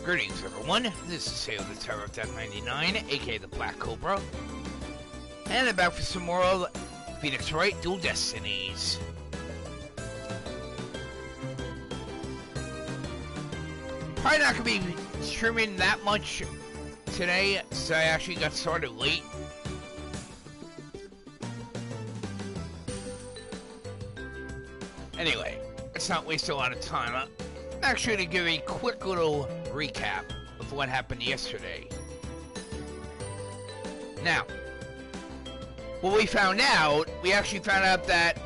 Greetings everyone, this is Sail the Terror of Death 99, aka the Black Cobra, and I'm back for some more of Phoenix Wright Dual Destinies. Probably not going to be streaming that much today, so I actually got started late. Anyway, let's not waste a lot of time. I'm actually going to give a quick little recap of what happened yesterday. Now, what we found out, we actually found out that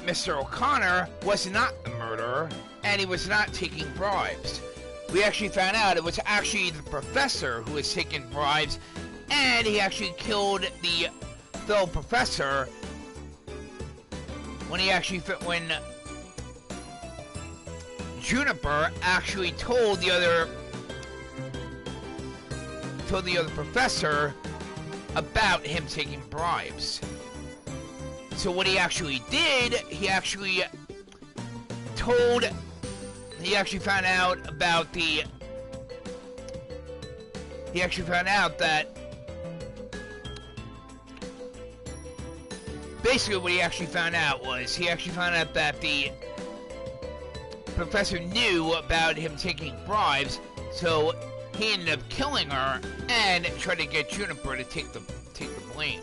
Mr. O'Connor was not the murderer, and he was not taking bribes. We actually found out it was actually the professor who was taking bribes, and he actually killed the fellow professor when Juniper actually told the other professor about him taking bribes. So what he actually did, he actually found out that basically what he actually found out was that the professor knew about him taking bribes, so he ended up killing her and tried to get Juniper to take the blame.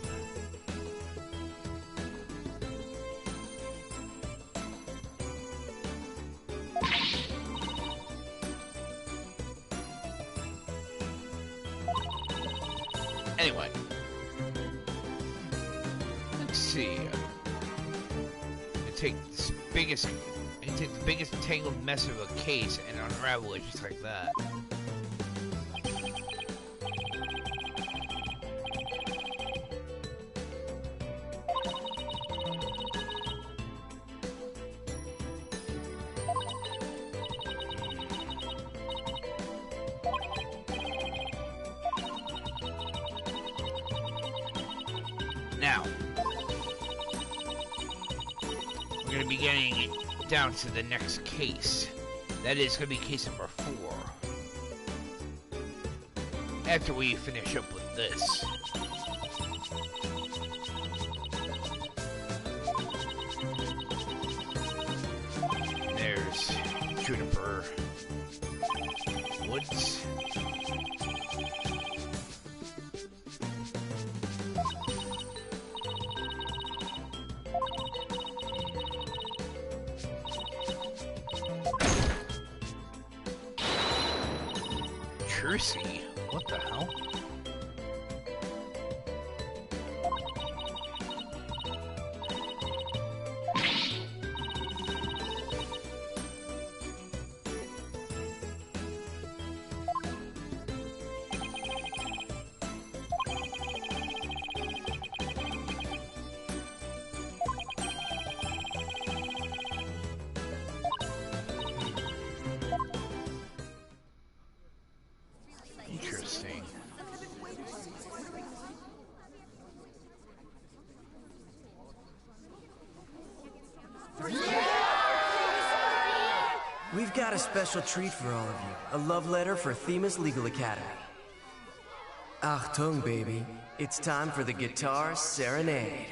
Anyway, let's see. Take the biggest tangled mess of a case and unravel it just like that. Now, we're going to be getting down to the next case. That is going to be case number 4. After we finish up with this. There's Juniper Woods. Jersey? What the hell? Interesting. We've got a special treat for all of you. A love letter for Themis Legal Academy. Achtung, baby. It's time for the Guitar Serenade.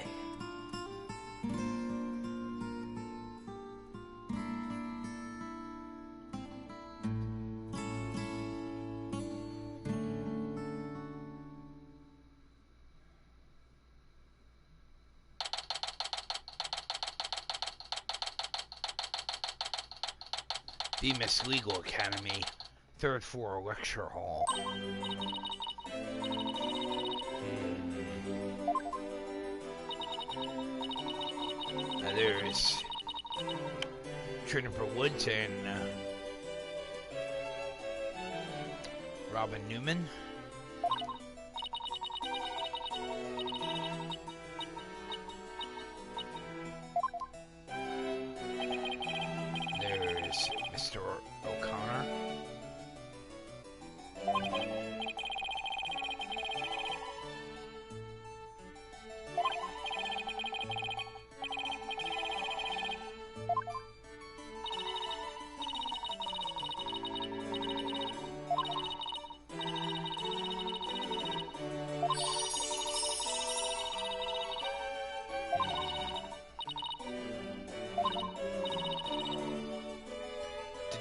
Themis Legal Academy, 3rd floor lecture hall. Now there's Juniper Woods and Robin Newman. There's Mr. O'Connor.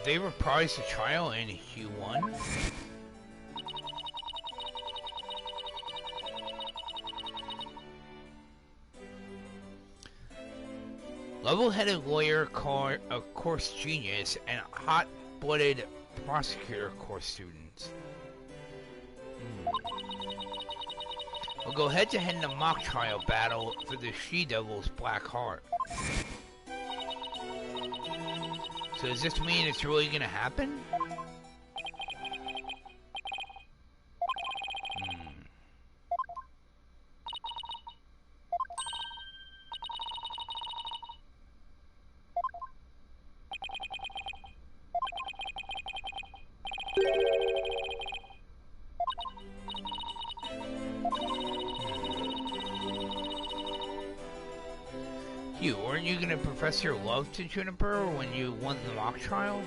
they reprise the trial in Q1? Level-headed lawyer, course genius, and hot-blooded prosecutor course student. We'll go head-to-head in a mock trial battle for the She-Devil's Black Heart. So does this mean it's really gonna happen? You, weren't you gonna profess your love to Juniper when you won the mock trial?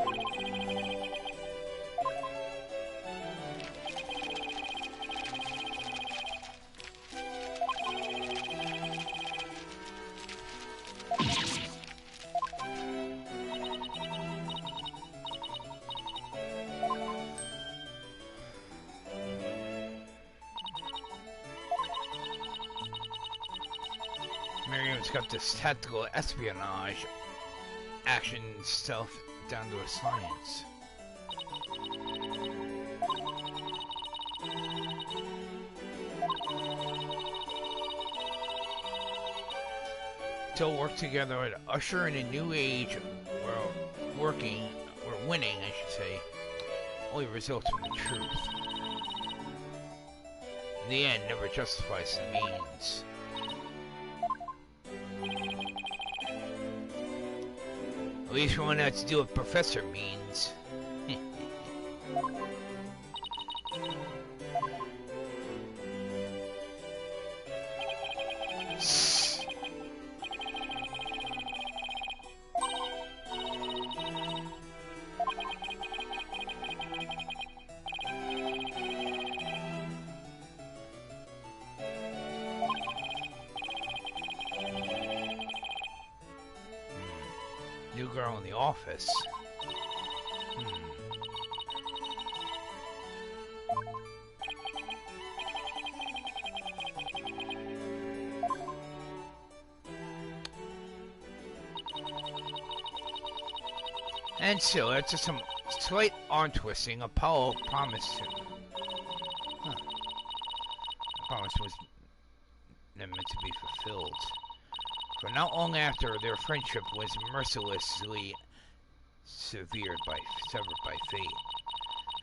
Miriam's got this tactical espionage action stuff down to a science. Still work together to usher in a new age where winning, I should say, only results in the truth. The end never justifies the means. At least we won't have to do what Professor means. New girl in the office. And so, after some slight arm twisting, Apollo promised him. The promise was never meant to be fulfilled. For not long after, their friendship was mercilessly severed by fate,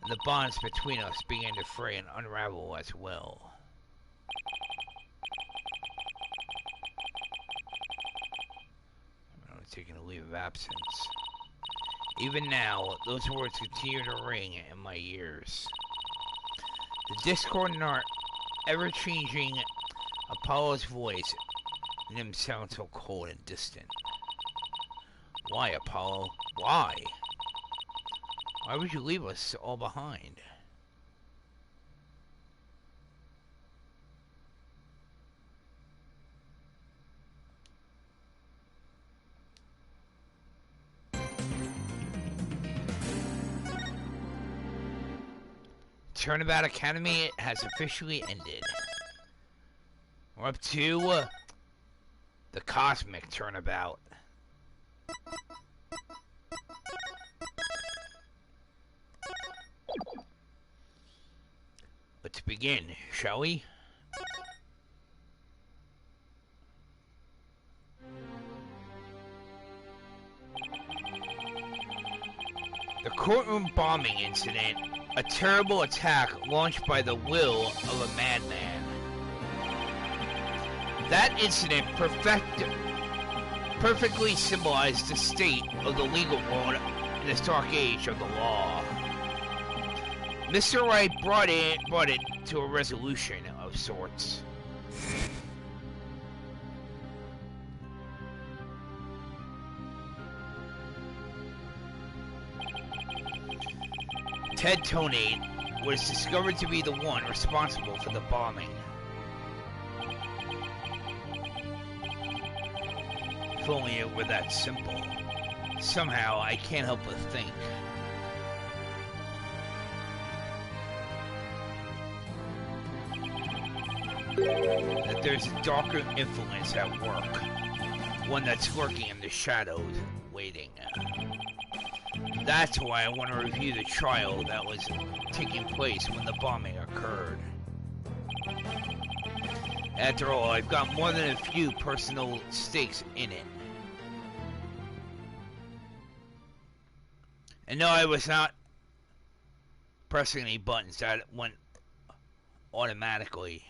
and the bonds between us began to fray and unravel as well. I'm taking a leave of absence. Even now, those words continue to ring in my ears. The discord in our ever-changing Apollo's voice and him sound so cold and distant. Why, Apollo? Why? Why would you leave us all behind? Turnabout Academy has officially ended. We're up to the Cosmic Turnabout. Let's begin, shall we? The courtroom bombing incident, a terrible attack launched by the will of a madman. That incident perfectly symbolized the state of the legal world in this dark age of the law. Mr. Wright brought it to a resolution of sorts. Ted Tonate was discovered to be the one responsible for the bombing. If only it were that simple. Somehow, I can't help but think That there's a darker influence at work. One that's lurking in the shadows, waiting. That's why I want to review the trial that was taking place when the bombing occurred. After all, I've got more than a few personal stakes in it. And no, I was not pressing any buttons. That went automatically.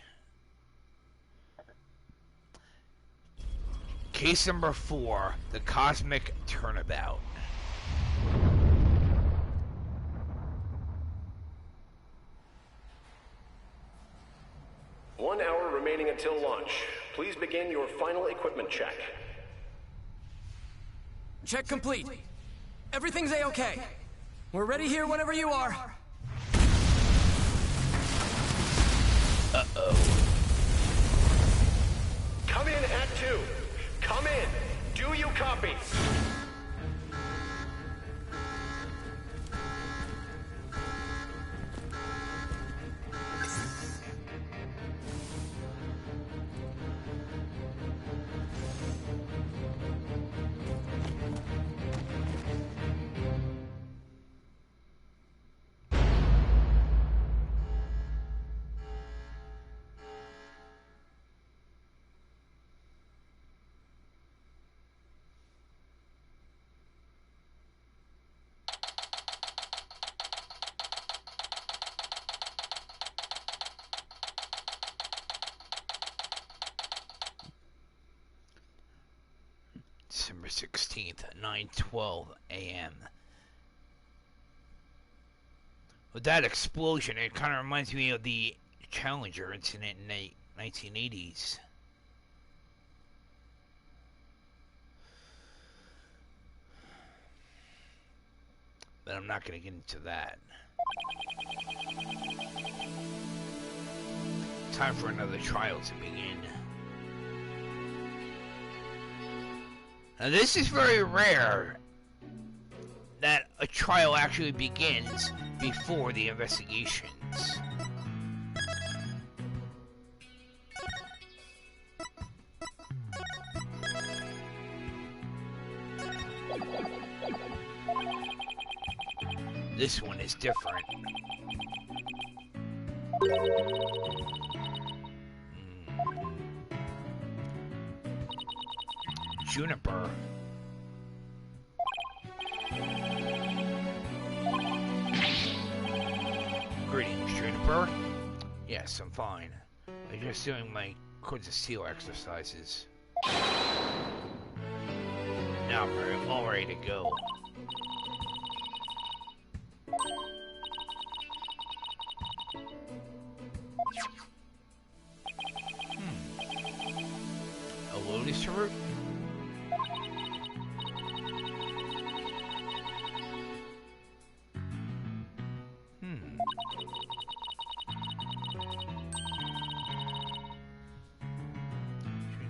Case number 4, the Cosmic Turnabout. One hour remaining until launch. Please begin your final equipment check. Check complete. Everything's A-okay. We're ready here whenever you are. Uh-oh. Come in at 2. Come in. Do you copy? December 16th, 9:12 a.m. With that explosion, it kind of reminds me of the Challenger incident in the 1980s. But I'm not going to get into that. Time for another trial to begin. Now this is very rare that a trial actually begins before the investigations. This one is different. Juniper. Greetings, Juniper. Yes, I'm fine. I'm just doing my Cords of Steel exercises. Now I'm all ready to go. A lotus root?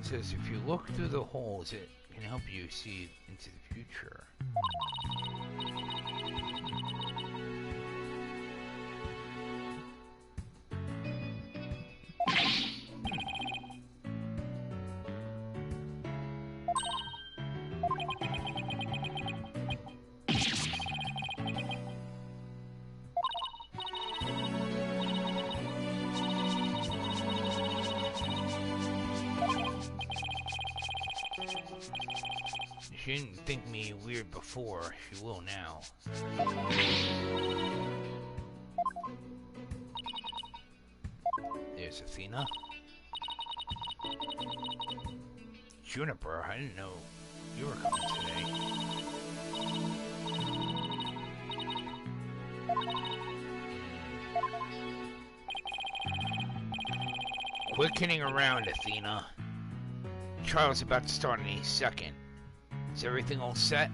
Says if you look through the holes, it can help you see into the future. She didn't think me weird before, she will now. There's Athena. Juniper, I didn't know you were coming today. Quit kidding around, Athena. The trial's about to start any second. Is everything all set?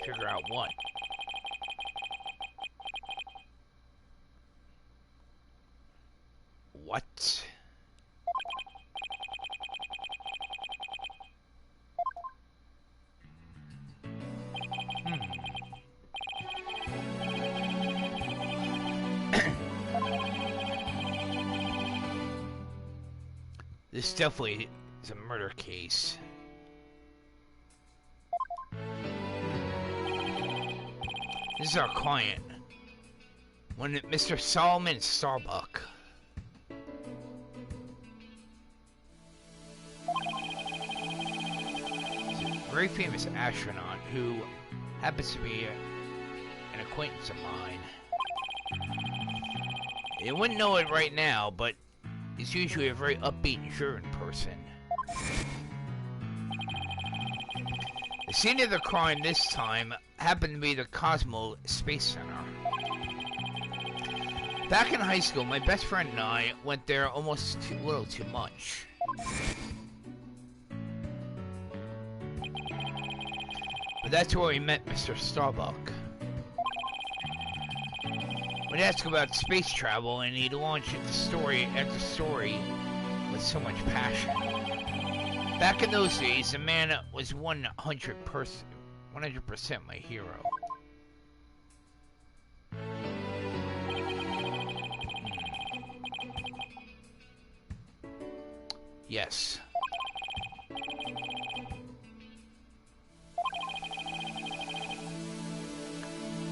Figure out what? What? This definitely is a murder case. This is our client. Mr. Solomon Starbuck. He's a very famous astronaut who happens to be an acquaintance of mine. You wouldn't know it right now, but he's usually a very upbeat and driven person. The scene of the crime this time happened to be the Cosmo Space Center. Back in high school, my best friend and I went there almost a little too much. But that's where we met Mr. Starbuck. We'd ask about space travel, and he'd launch into story after story with so much passion. Back in those days, the man was 100% my hero. Yes.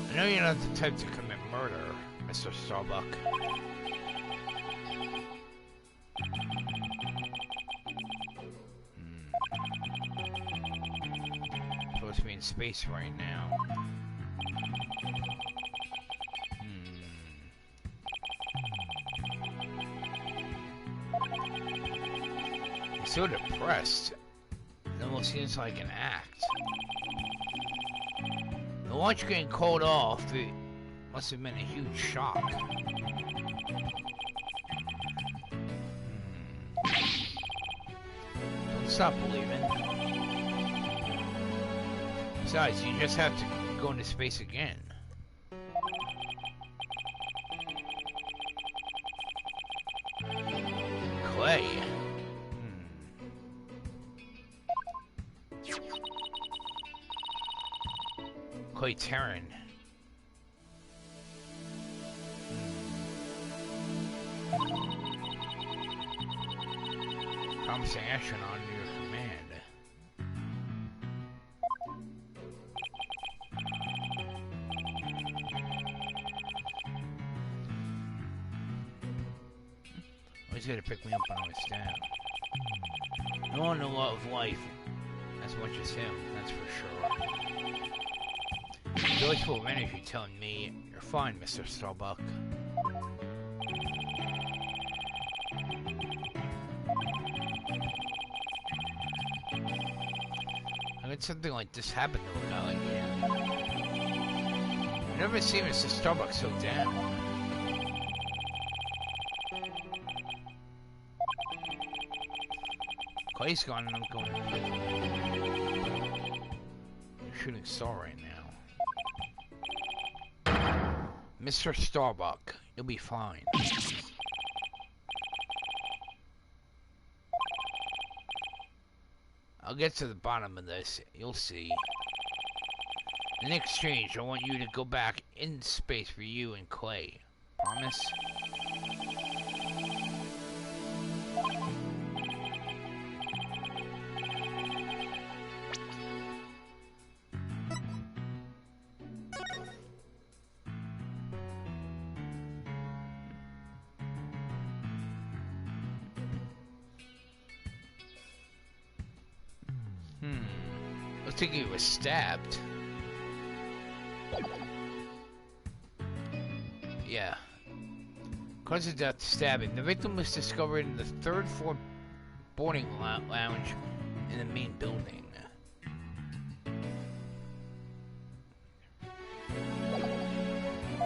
I know you're not the type to commit murder, Mr. Starbuck. Supposed to be in space right now. He's so depressed. It almost seems like an act. The launch getting called off, it must have been a huge shock. Don't stop believing. Besides, you just have to go into space again. Clay. Clay Terran. Promising astronaut under your command. Always had to pick me up when I was down. No one in love of life as much as him, that's for sure. He's always full of energy telling me, "You're fine, Mr. Starbuck." I had something like this happen to a guy like him. I've never seen Mr. Starbuck so down. Clay's gone and I'm going to prison. I'm shooting star right now. Mr. Starbuck, you'll be fine. I'll get to the bottom of this, you'll see. In exchange, I want you to go back in space for you and Clay. Promise? Looks like he was stabbed. Yeah. Cause of death, stabbing. The victim was discovered in the third floor boarding lounge in the main building.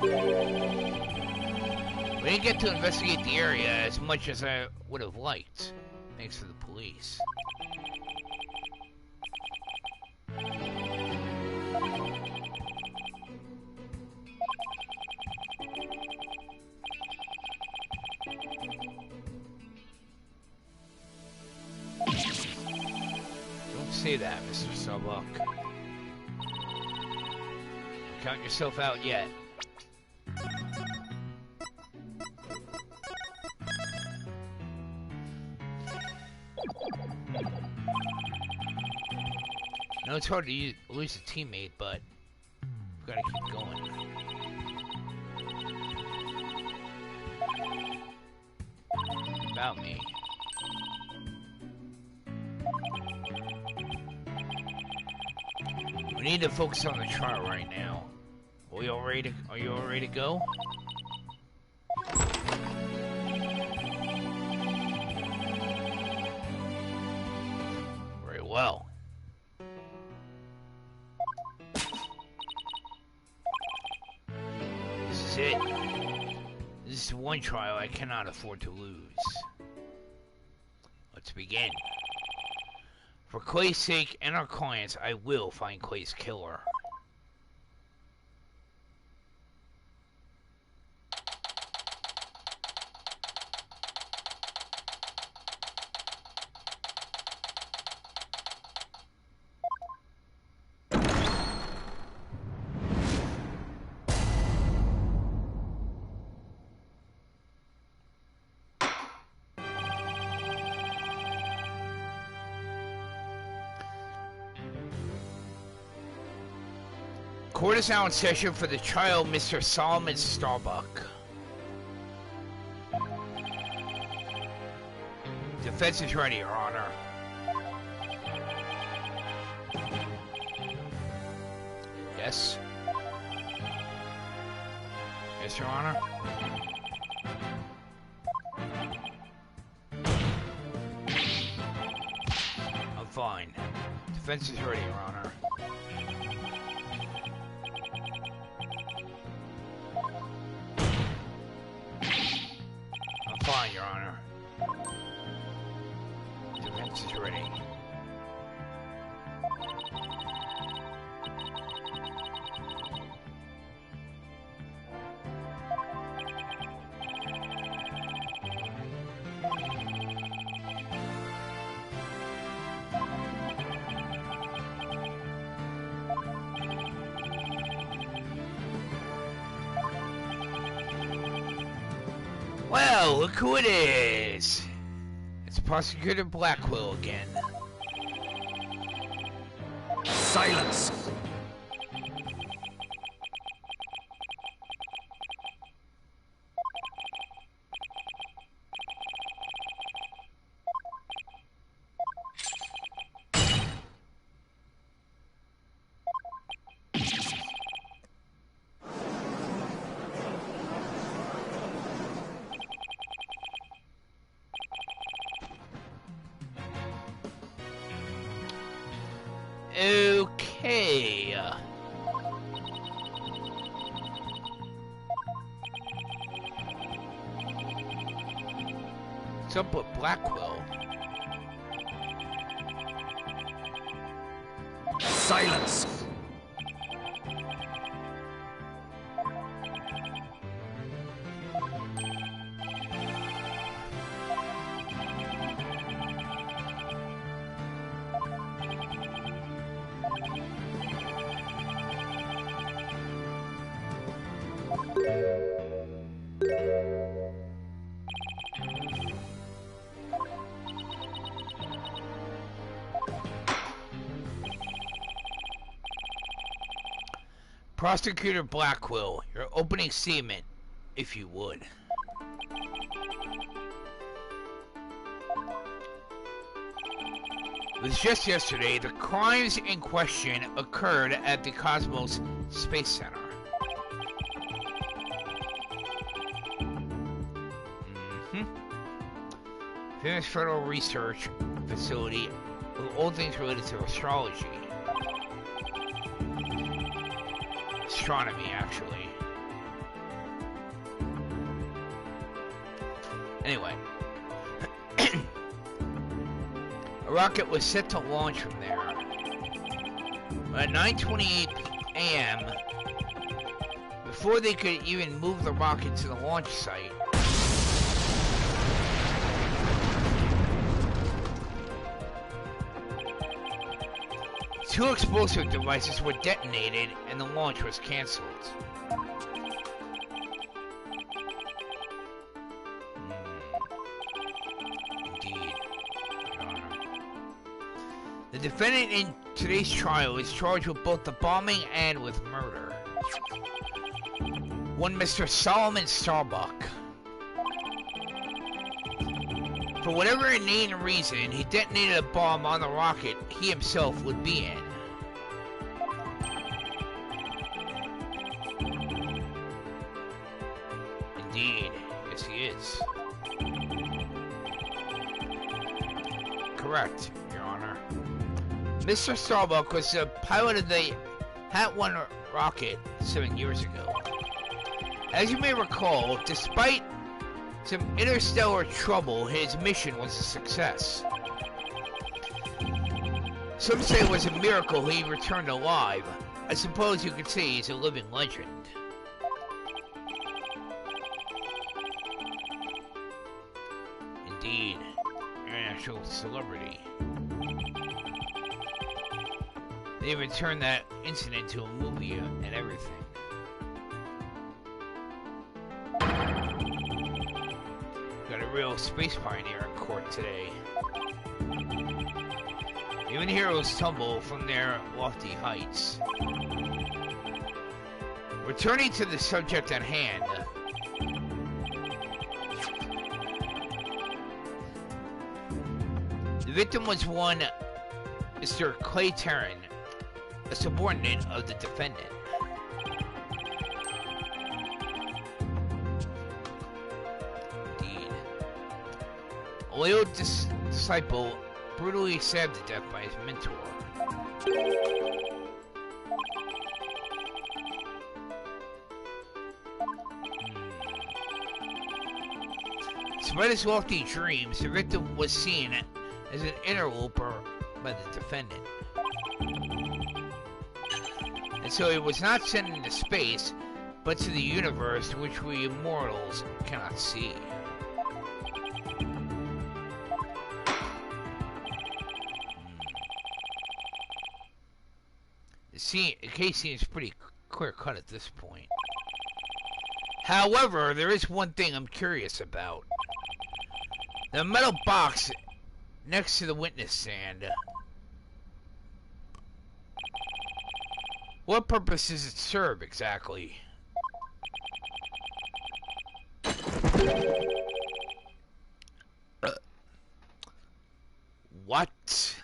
We didn't get to investigate the area as much as I would have liked, thanks to the police. Don't say that, Mr. Starbuck. Don't count yourself out yet. I know it's hard to lose a teammate, but we've got to keep going. About me. We need to focus on the trial right now. Are you all ready to go? Very well. This is it. This is one trial I cannot afford to lose. Let's begin. For Clay's sake and our clients, I will find Clay's killer. Court is now in session for the trial of Mr. Solomon Starbuck. Defense is ready, Your Honor. Yes? Yes, Your Honor? I'm fine. Defense is ready, Your Honor. Fine, Your Honor. Defense is ready. Well, look who it is! It's Prosecutor Blackwell again. Silence! Okay. What's up with Blackwell? Silence! Prosecutor Blackwell, your opening statement, if you would. It was just yesterday the crimes in question occurred at the Cosmos Space Center. Famous federal research facility with all things related to astrology. Astronomy, actually. Anyway. A rocket was set to launch from there. At 9:28 a.m., before they could even move the rocket to the launch site, two explosive devices were detonated and the launch was cancelled. Indeed, Your Honor. The defendant in today's trial is charged with both the bombing and with murder. One Mr. Solomon Starbuck. For whatever inane reason, he detonated a bomb on the rocket he himself would be in. Indeed, yes he is. Correct, Your Honor. Mr. Starbuck was the pilot of the Hat 1 rocket 7 years ago. As you may recall, despite some interstellar trouble, his mission was a success. Some say it was a miracle he returned alive. I suppose you could say he's a living legend. Indeed, international celebrity. They even turned that incident into a movie and everything. Got a real space pioneer in court today. Even heroes tumble from their lofty heights. Returning to the subject at hand. The victim was one Mr. Clay Terran, a subordinate of the defendant. Indeed. A loyal disciple brutally stabbed to death by his mentor. Despite his lofty dreams, the victim was seen as an interloper by the defendant. And so he was not sent into space, but to the universe which we immortals cannot see. The case seems pretty clear-cut at this point. However, there is one thing I'm curious about. The metal box next to the witness stand. What purpose does it serve exactly? What?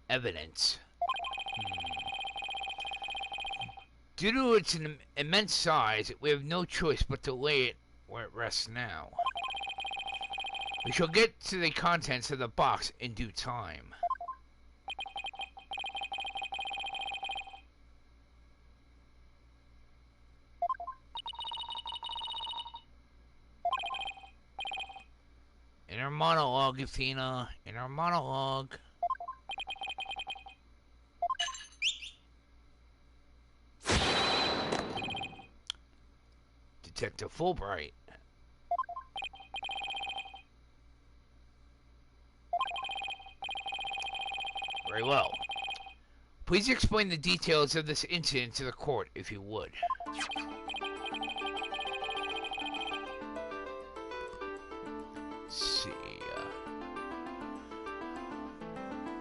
Evidence. Due to its immense size, we have no choice but to lay it where it rests now. We shall get to the contents of the box in due time. Inner monologue, Athena. Inner monologue. Detective Fulbright. Very well. Please explain the details of this incident to the court, if you would. Let's see.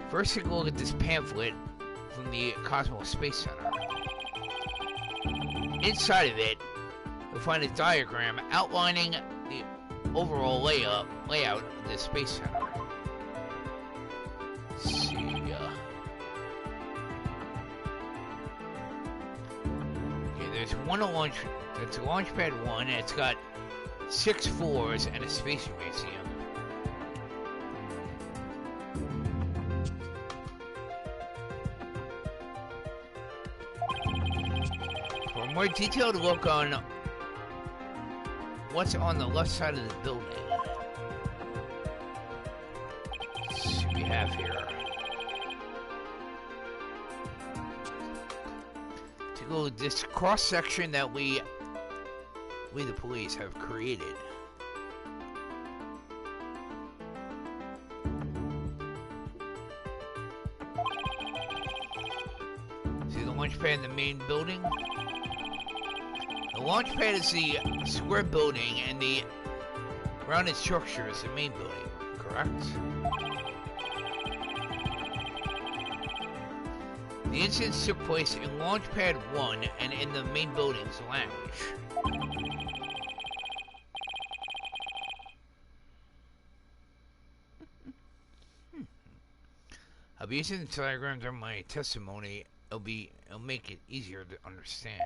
First, take a look at this pamphlet from the Cosmic Space Center. Inside of it, you'll find a diagram outlining the overall layout of the Space Center. Let's see. Okay, there's one launch. That's launch pad 1, and it's got 6 floors and a space museum. For a more detailed look on what's on the left side of the building, let's see what we have here. To go this cross section that we the police have created. See the launch pad in the main building? The launch pad is the square building, and the rounded structure is the main building, correct? The incidents took place in Launch Pad 1 and in the main building's lounge. I'll be using the diagram during my testimony. It'll make it easier to understand.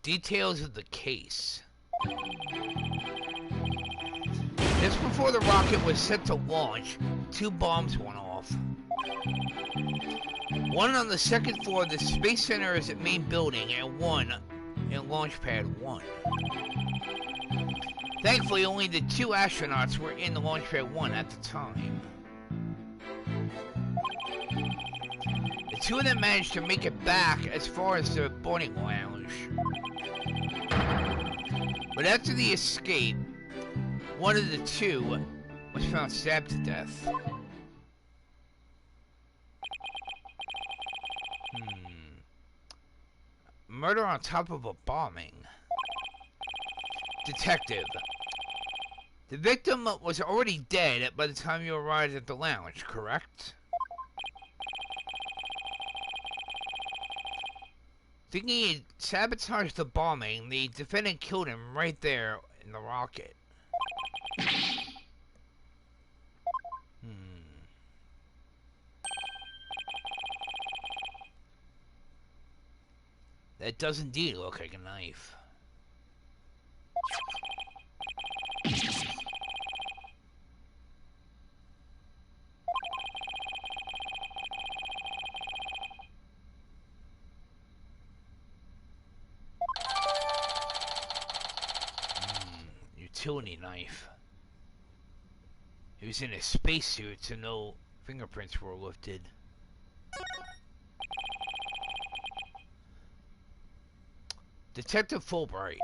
Details of the case. Just before the rocket was set to launch, 2 bombs went off. One on the second floor of the Space Center's main building and one in Launch Pad 1. Thankfully, only the 2 astronauts were in the Launch Pad 1 at the time. The 2 of them managed to make it back as far as the boarding lounge. But after the escape, one of the 2 was found stabbed to death. Murder on top of a bombing. Detective. The victim was already dead by the time you arrived at the lounge, correct? Thinking he sabotaged the bombing, the defendant killed him right there in the rocket. That does indeed look like a knife. Utility knife. He was in a spacesuit, so no fingerprints were lifted. Detective Fulbright.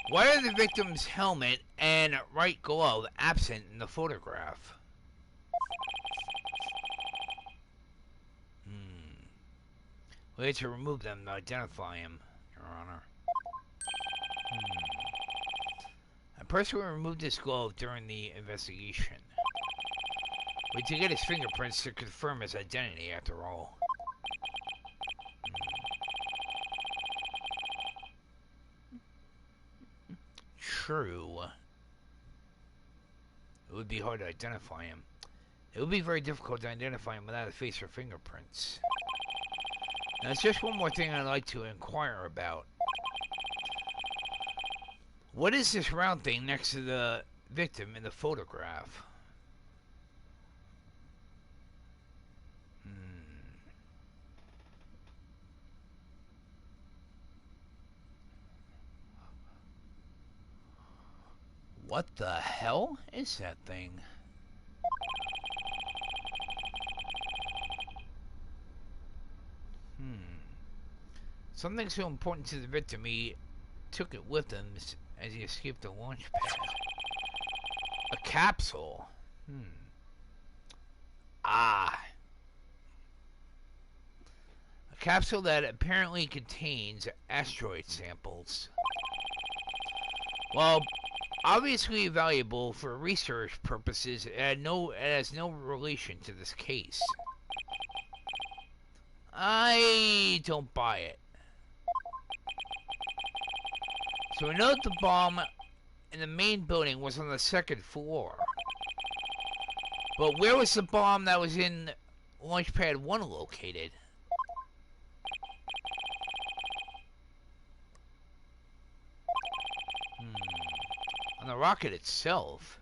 Why are the victim's helmet and right glove absent in the photograph? We had to remove them to identify him, Your Honor. A person removed his glove during the investigation. We had to get his fingerprints to confirm his identity, after all. True. It would be hard to identify him. It would be very difficult to identify him without a face or fingerprints. Now, there's just one more thing I'd like to inquire about. What is this round thing next to the victim in the photograph? What the hell is that thing? Something so important to the victim, he took it with him as he escaped the launch pad. A capsule. A capsule that apparently contains asteroid samples. Well, obviously valuable for research purposes, it has no relation to this case. I don't buy it. So we know that the bomb in the main building was on the second floor. But where was the bomb that was in Launch Pad 1 located? On the rocket itself.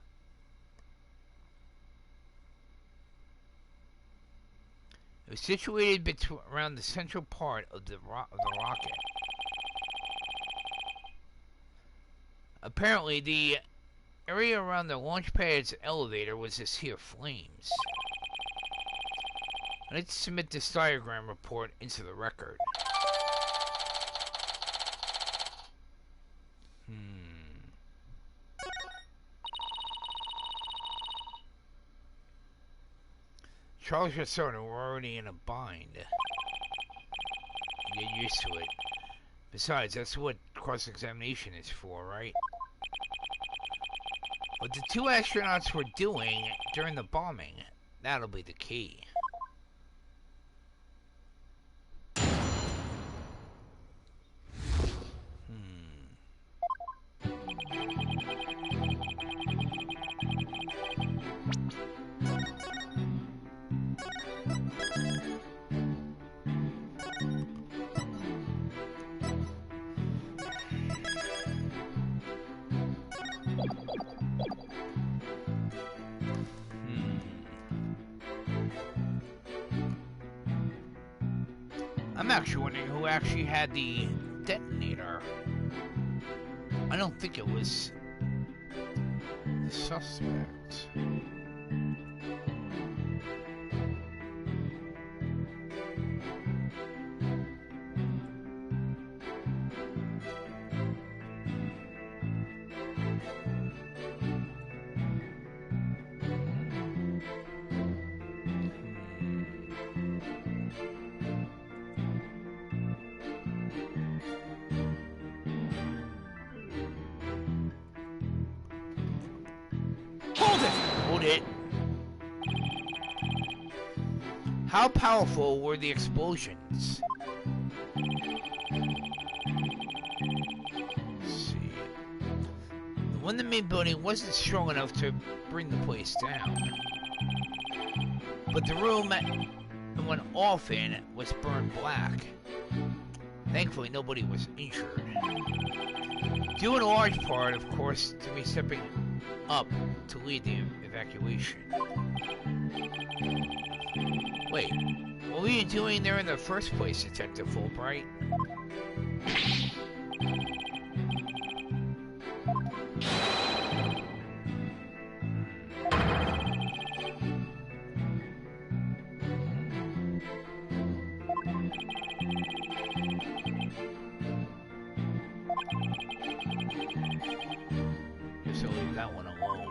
It was situated around the central part of the rocket. Apparently, the area around the launch pad's elevator was a sea of flames. Let's submit this diagram report into the record. Charles just started. We're already in a bind. Get used to it. Besides, that's what cross-examination is for, right? What the two astronauts were doing during the bombing, that'll be the key. I'm actually wondering who actually had the detonator. I don't think it was the suspect. How powerful were the explosions? Let's see. The one in the main building wasn't strong enough to bring the place down. But the room it went off in was burned black. Thankfully, nobody was injured. Due in large part, of course, to me stepping up to lead the evacuation. Wait, what were you doing there in the first place, Detective Fulbright? Guess I'll leave that one alone.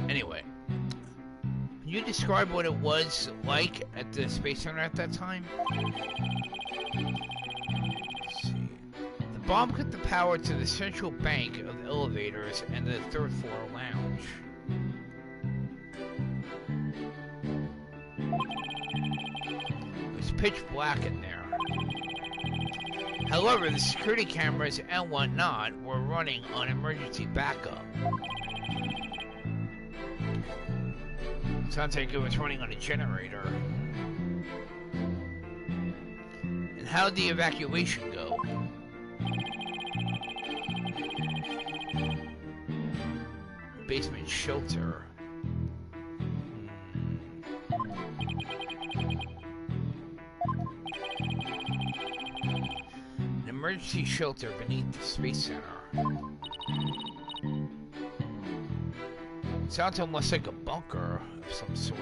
Anyway, can you describe what it was like at the Space Center at that time? Let's see. The bomb cut the power to the central bank of the elevators and the third floor lounge. It was pitch black in there. However, the security cameras and whatnot were running on emergency backup. Sounds like it was running on a generator. And how'd the evacuation go? Basement shelter. An emergency shelter beneath the Space Center. Sounds almost like a bunker of some sort.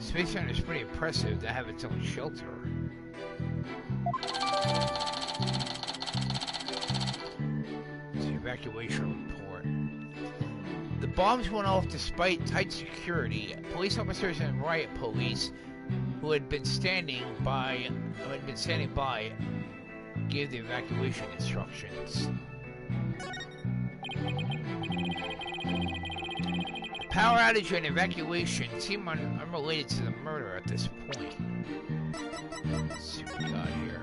Space Center is pretty impressive to have its own shelter. It's the evacuation report. The bombs went off despite tight security. Police officers and riot police who had been standing by gave the evacuation instructions. The power outage and evacuation seem unrelated to the murder at this point. Let's see what we got here.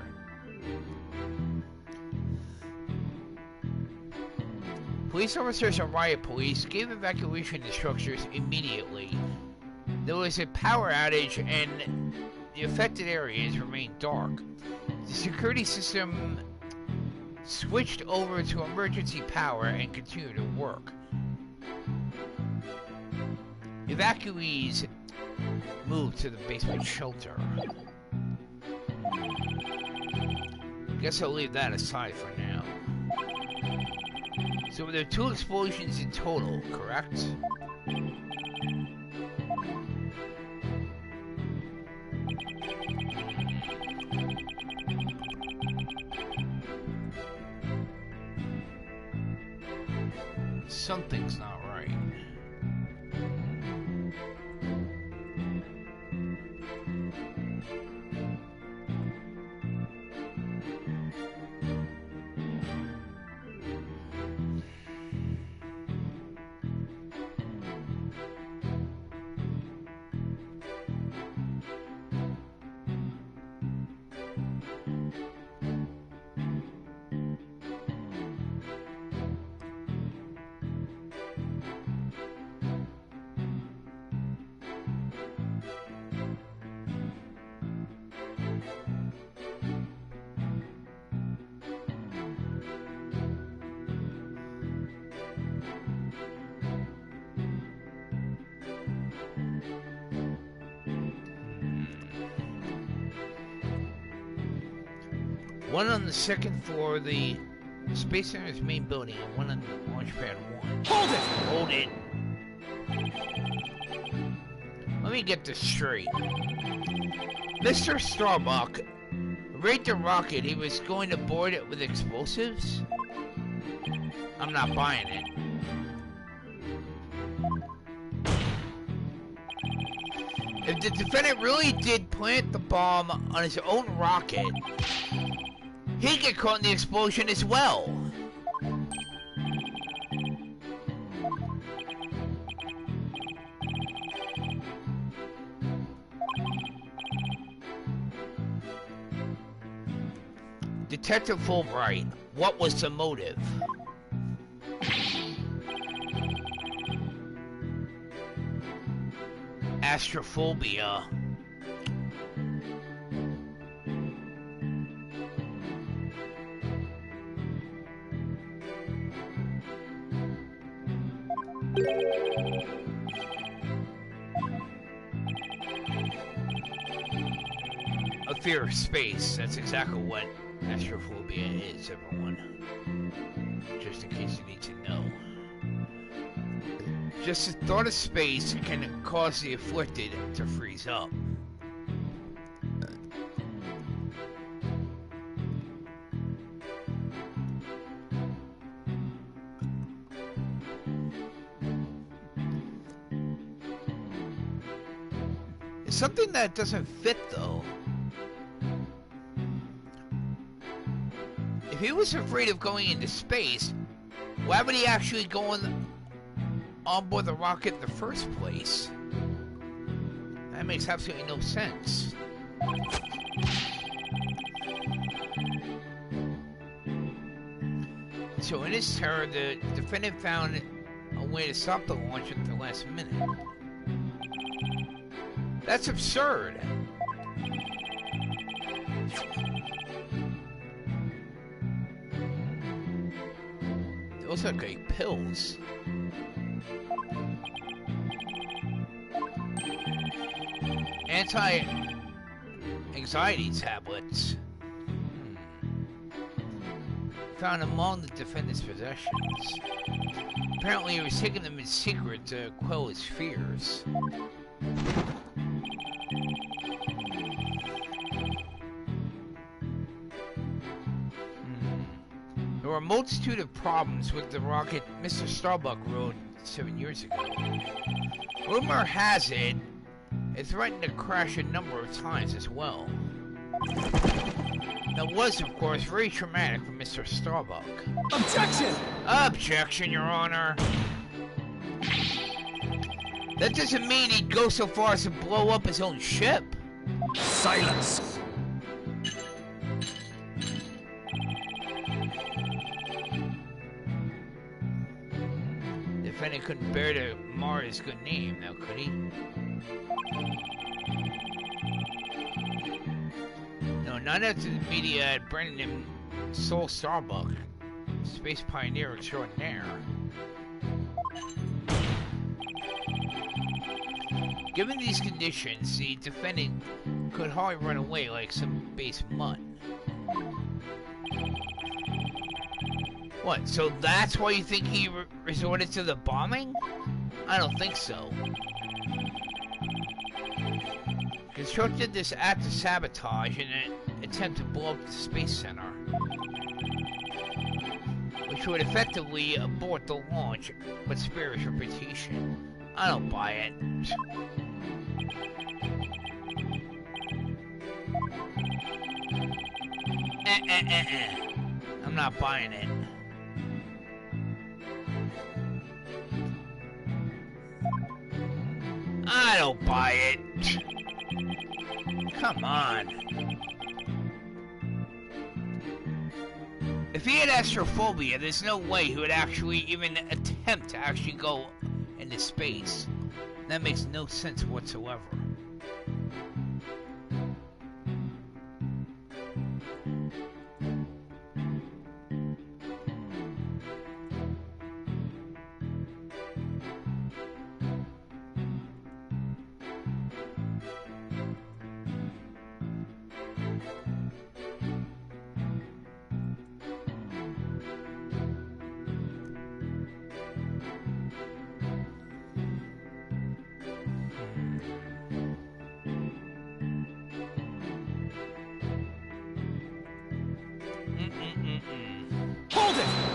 Police officers and riot police gave evacuation instructions immediately. There was a power outage and the affected areas remained dark. The security system switched over to emergency power and continued to work. Evacuees moved to the basement shelter. Guess I'll leave that aside for now. So there are 2 explosions in total, correct? Something's not right. One on the 2nd floor of the Space Center's main building, and one on the launch pad 1. Hold it! Hold it! Let me get this straight. Mr. Starbuck rigged the rocket. He was going to board it with explosives? I'm not buying it. If the defendant really did plant the bomb on his own rocket, he'd get caught in the explosion as well. Detective Fulbright, what was the motive? Astrophobia. A fear of space. That's exactly what astrophobia is, everyone. Just in case you need to know. Just the thought of space can cause the afflicted to freeze up. It's something that doesn't fit, though. If he was afraid of going into space, why would he actually go on board the rocket in the first place? That makes absolutely no sense. So in his terror, the defendant found a way to stop the launch at the last minute. That's absurd. Those look like pills. Anti-anxiety tablets. Found among the defendant's possessions. Apparently he was taking them in secret to quell his fears. There were a multitude of problems with the rocket Mr. Starbuck rode 7 years ago. Rumor has it threatened to crash a number of times as well. That was, of course, very traumatic for Mr. Starbuck. Objection! Objection, Your Honor. That doesn't mean he'd go so far as to blow up his own ship. Silence! The defendant couldn't bear to mar his good name, now could he? No, not after the media had branded him Soul Starbuck, space pioneer extraordinaire. Given these conditions, the defendant could hardly run away like some base mutt. What, so that's why you think he resorted to the bombing? I don't think so. Construct did this act of sabotage in an attempt to blow up the Space Center, which would effectively abort the launch but spare his reputation. I don't buy it. I'm not buying it. I don't buy it. Come on. If he had astrophobia, there's no way he would actually even attempt to actually go into space. That makes no sense whatsoever.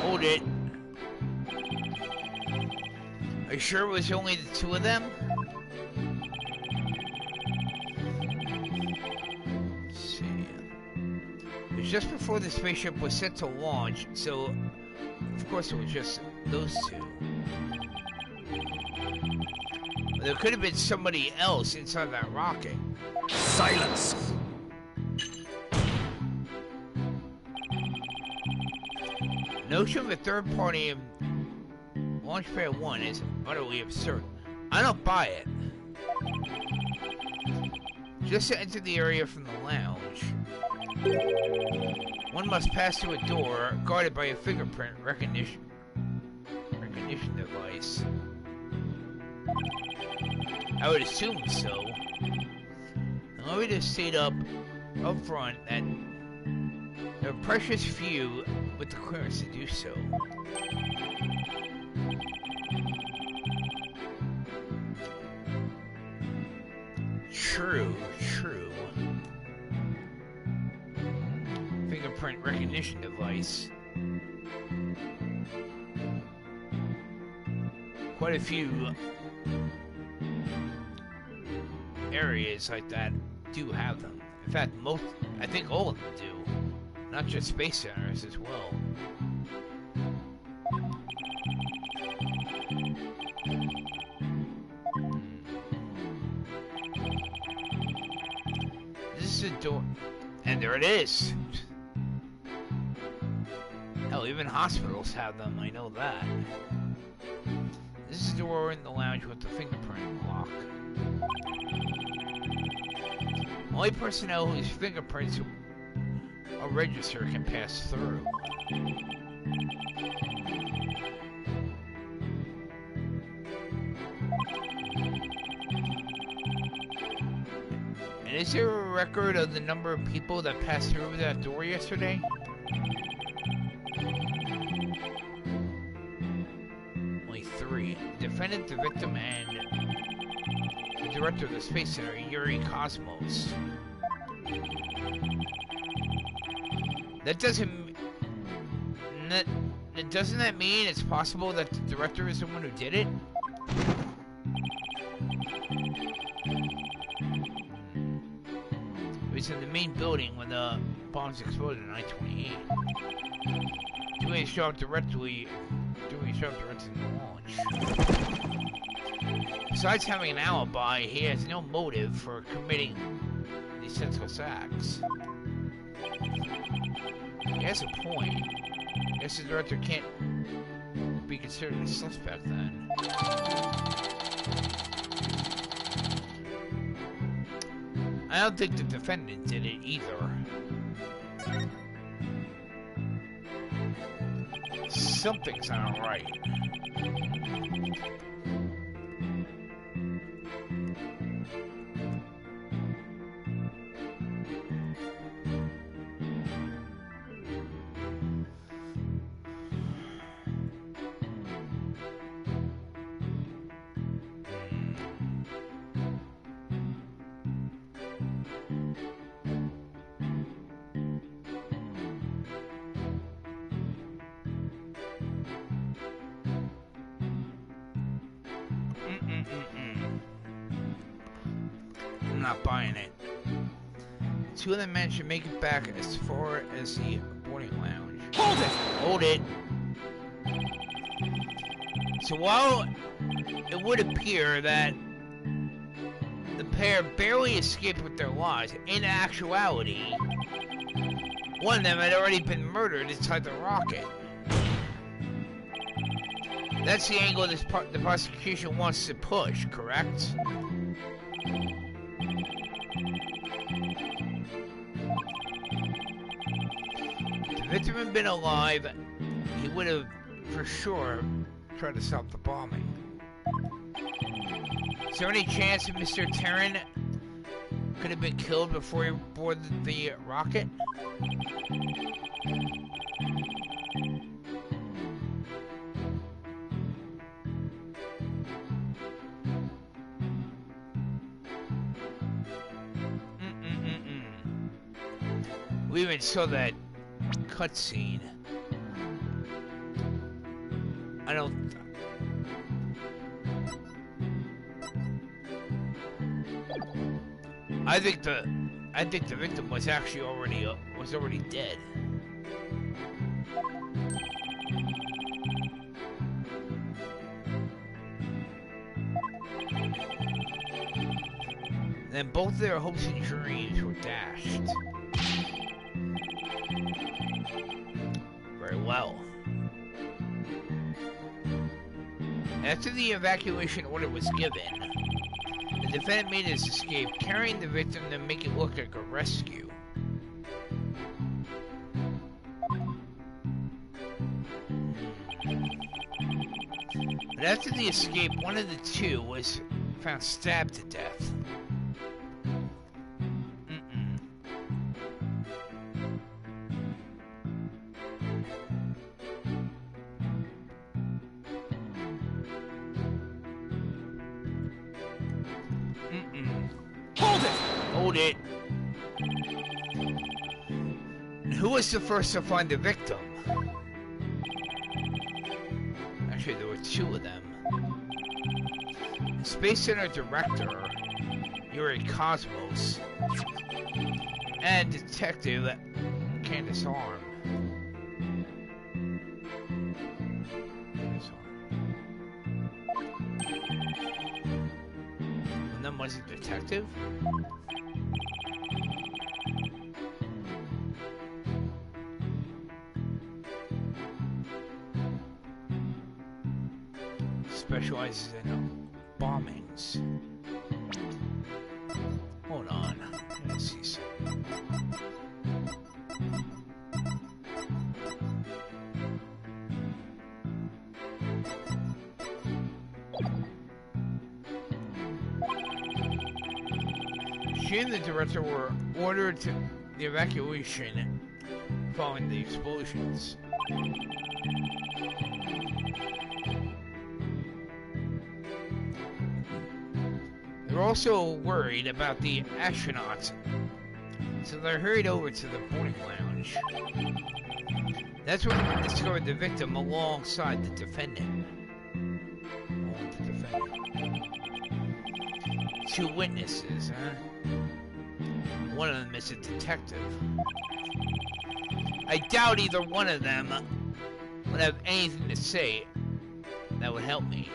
Hold it. Are you sure it was only the two of them? Let's see. It was just before the spaceship was set to launch, so of course it was just those two. But there could have been somebody else inside that rocket. Silence! The notion of a third party in Launchpad 1 is utterly absurd. I don't buy it. Just to enter the area from the lounge, one must pass through a door guarded by a fingerprint recognition device. I would assume so. Let me just state up front that there are precious few with the clearance to do so. True. Fingerprint recognition device. Quite a few areas like that do have them. In fact, I think all of them do. Not just space centers as well. This is a door, and there it is. Hell, even hospitals have them, I know that. This is the door in the lounge with the fingerprint lock. Only personnel whose fingerprints are registered can pass through. And is there a record of the number of people that passed through that door yesterday? Only 3. The defendant, the victim, and the director of the Space Center, Yuri Cosmos. Doesn't that mean it's possible that the director is the one who did it? It was in the main building when the bombs exploded in I-28. Doing a shot directly in the launch. Besides having an alibi, he has no motive for committing these senseless acts. He has a point. I guess the director can't be considered a suspect then. I don't think the defendant did it either. Something's not right. I'm not buying it. Two of them managed to make it back as far as the boarding lounge. Hold it! Hold it! So while it would appear that the pair barely escaped with their lives, in actuality, one of them had already been murdered inside the rocket. That's the angle the prosecution wants to push, correct? If the victim had been alive, he would have, for sure, tried to stop the bombing. Is there any chance that Mr. Terran could have been killed before he boarded the rocket? We even saw that cutscene. I think the victim was actually already dead. Then both their hopes and dreams were dashed. Very well. After the evacuation order was given, the defendant made his escape, carrying the victim to make it look like a rescue. But after the escape, one of the two was found stabbed to death. Hold it! Who was the first to find the victim? Actually, there were two of them. The Space Center Director, Cosmos, and Detective Candace Arm. One of them was a detective? Specializes in bombings. Hold on, let's see something. She and the director were ordered to the evacuation following the explosions. They're also worried about the astronauts, so they're hurried over to the boarding lounge. That's where they discovered the victim alongside the defendant. Two witnesses, huh? One of them is a detective. I doubt either one of them would have anything to say that would help me.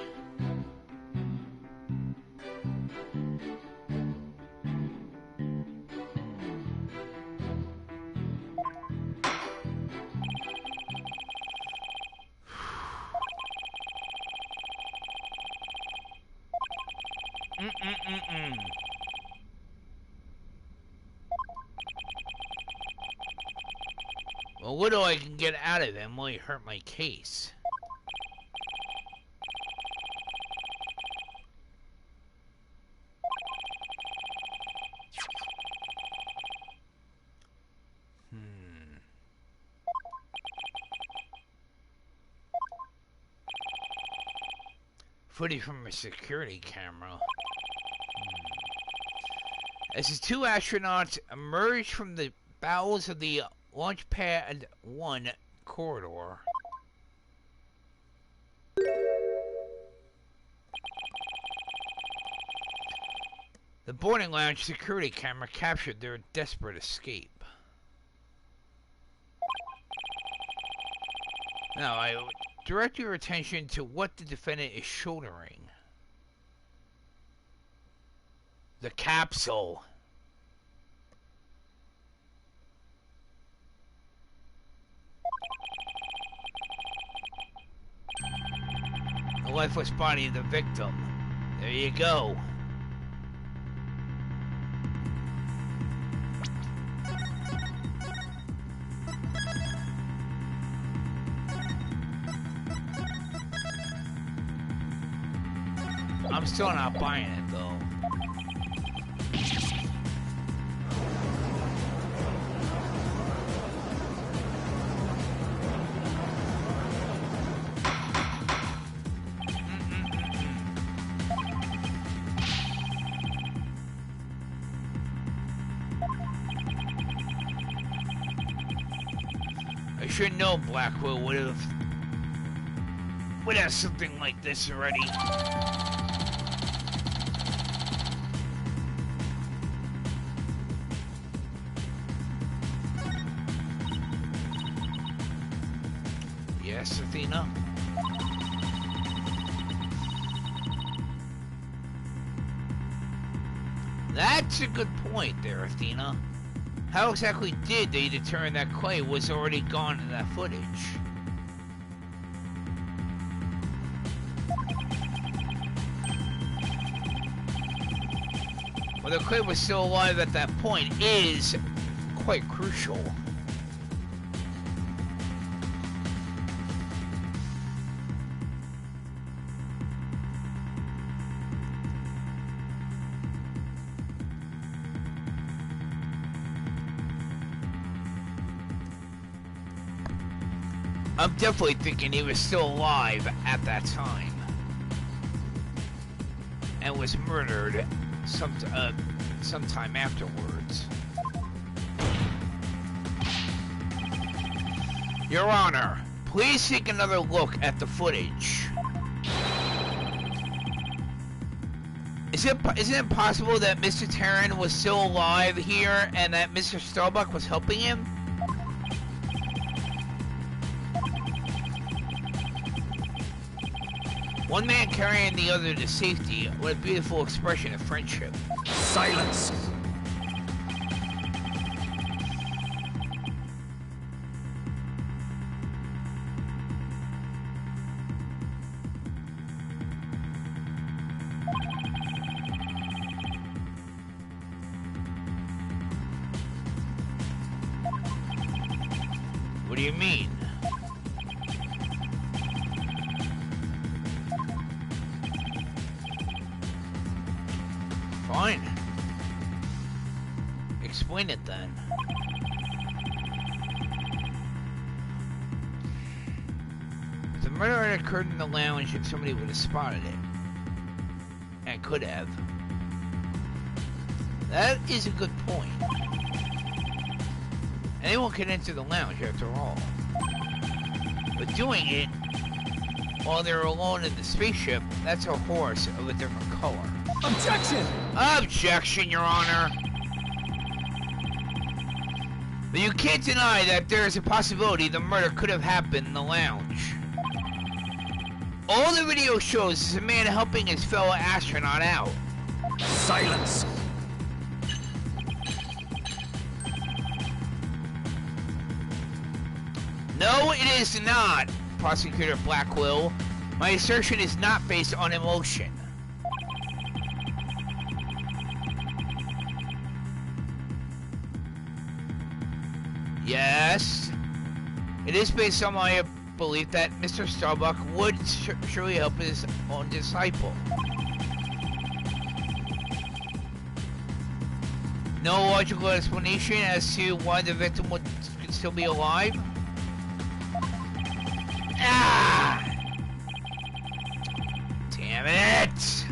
Well, what do I can get out of him will he hurt my case? Footage from a security camera. As the two astronauts emerged from the bowels of the Launch Pad 1 corridor, The boarding lounge security camera captured their desperate escape. Now, I direct your attention to what the defendant is shouldering. The capsule. The lifeless body of the victim. There you go. I'm still not buying it, though. I should know Blackwell would have something like this already. Yes, Athena. That's a good point there, Athena. How exactly did they determine that Clay was already gone in that footage? Whether Clay was still alive at that point is quite crucial. I'm definitely thinking he was still alive at that time and was murdered sometime afterwards. Your Honor, please take another look at the footage. Isn't it possible that Mr. Terran was still alive here and that Mr. Starbuck was helping him? One man carrying the other to safety. What a beautiful expression of friendship. Silence! What do you mean? Fine. Explain it then. If the murder had occurred in the lounge, if somebody would have spotted it. And could have. That is a good point. Anyone can enter the lounge after all. But doing it while they're alone in the spaceship, that's a horse of a different color. Objection! Objection, Your Honor. But you can't deny that there is a possibility the murder could have happened in the lounge. All the video shows is a man helping his fellow astronaut out. Silence! No, it is not, Prosecutor Blackwell. My assertion is not based on emotion. Yes, it is based on my belief that Mr. Starbuck would surely help his own disciple. No logical explanation as to why the victim could still be alive? Ah! Damn it!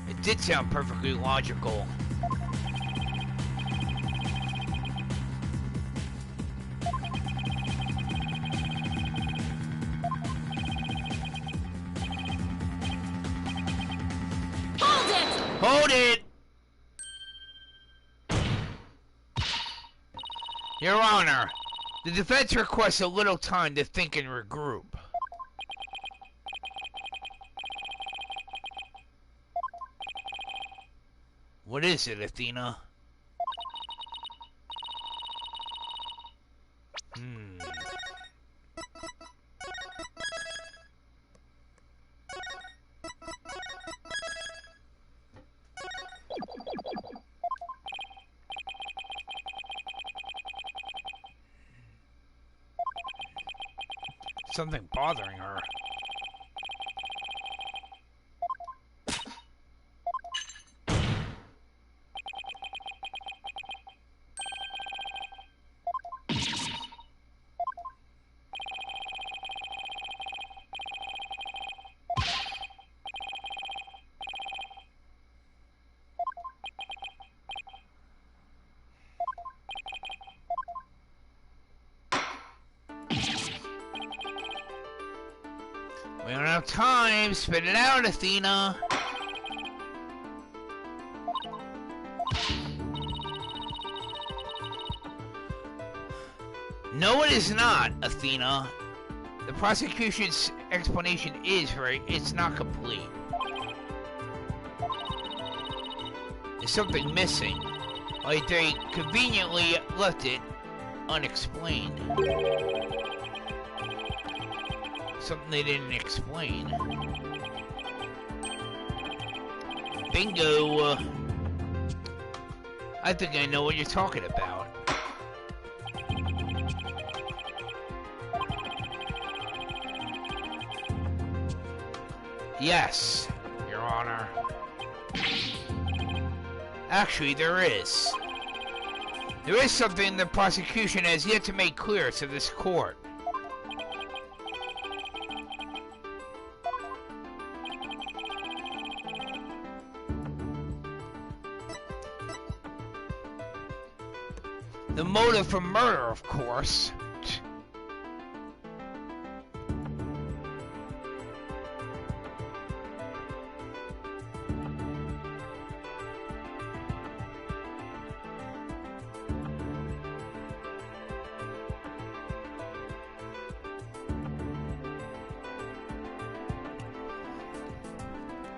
It did sound perfectly logical. Hold it! Your Honor, the defense requests a little time to think and regroup. What is it, Athena? Something bothering her. We don't have time. Spit it out, Athena. No, it is not, Athena. The prosecution's explanation is right. It's not complete. There's something missing. Like they conveniently left it unexplained. Something they didn't explain. Bingo! I think I know what you're talking about. Yes, Your Honor. Actually, there is. There is something the prosecution has yet to make clear to this court. The motive for murder, of course.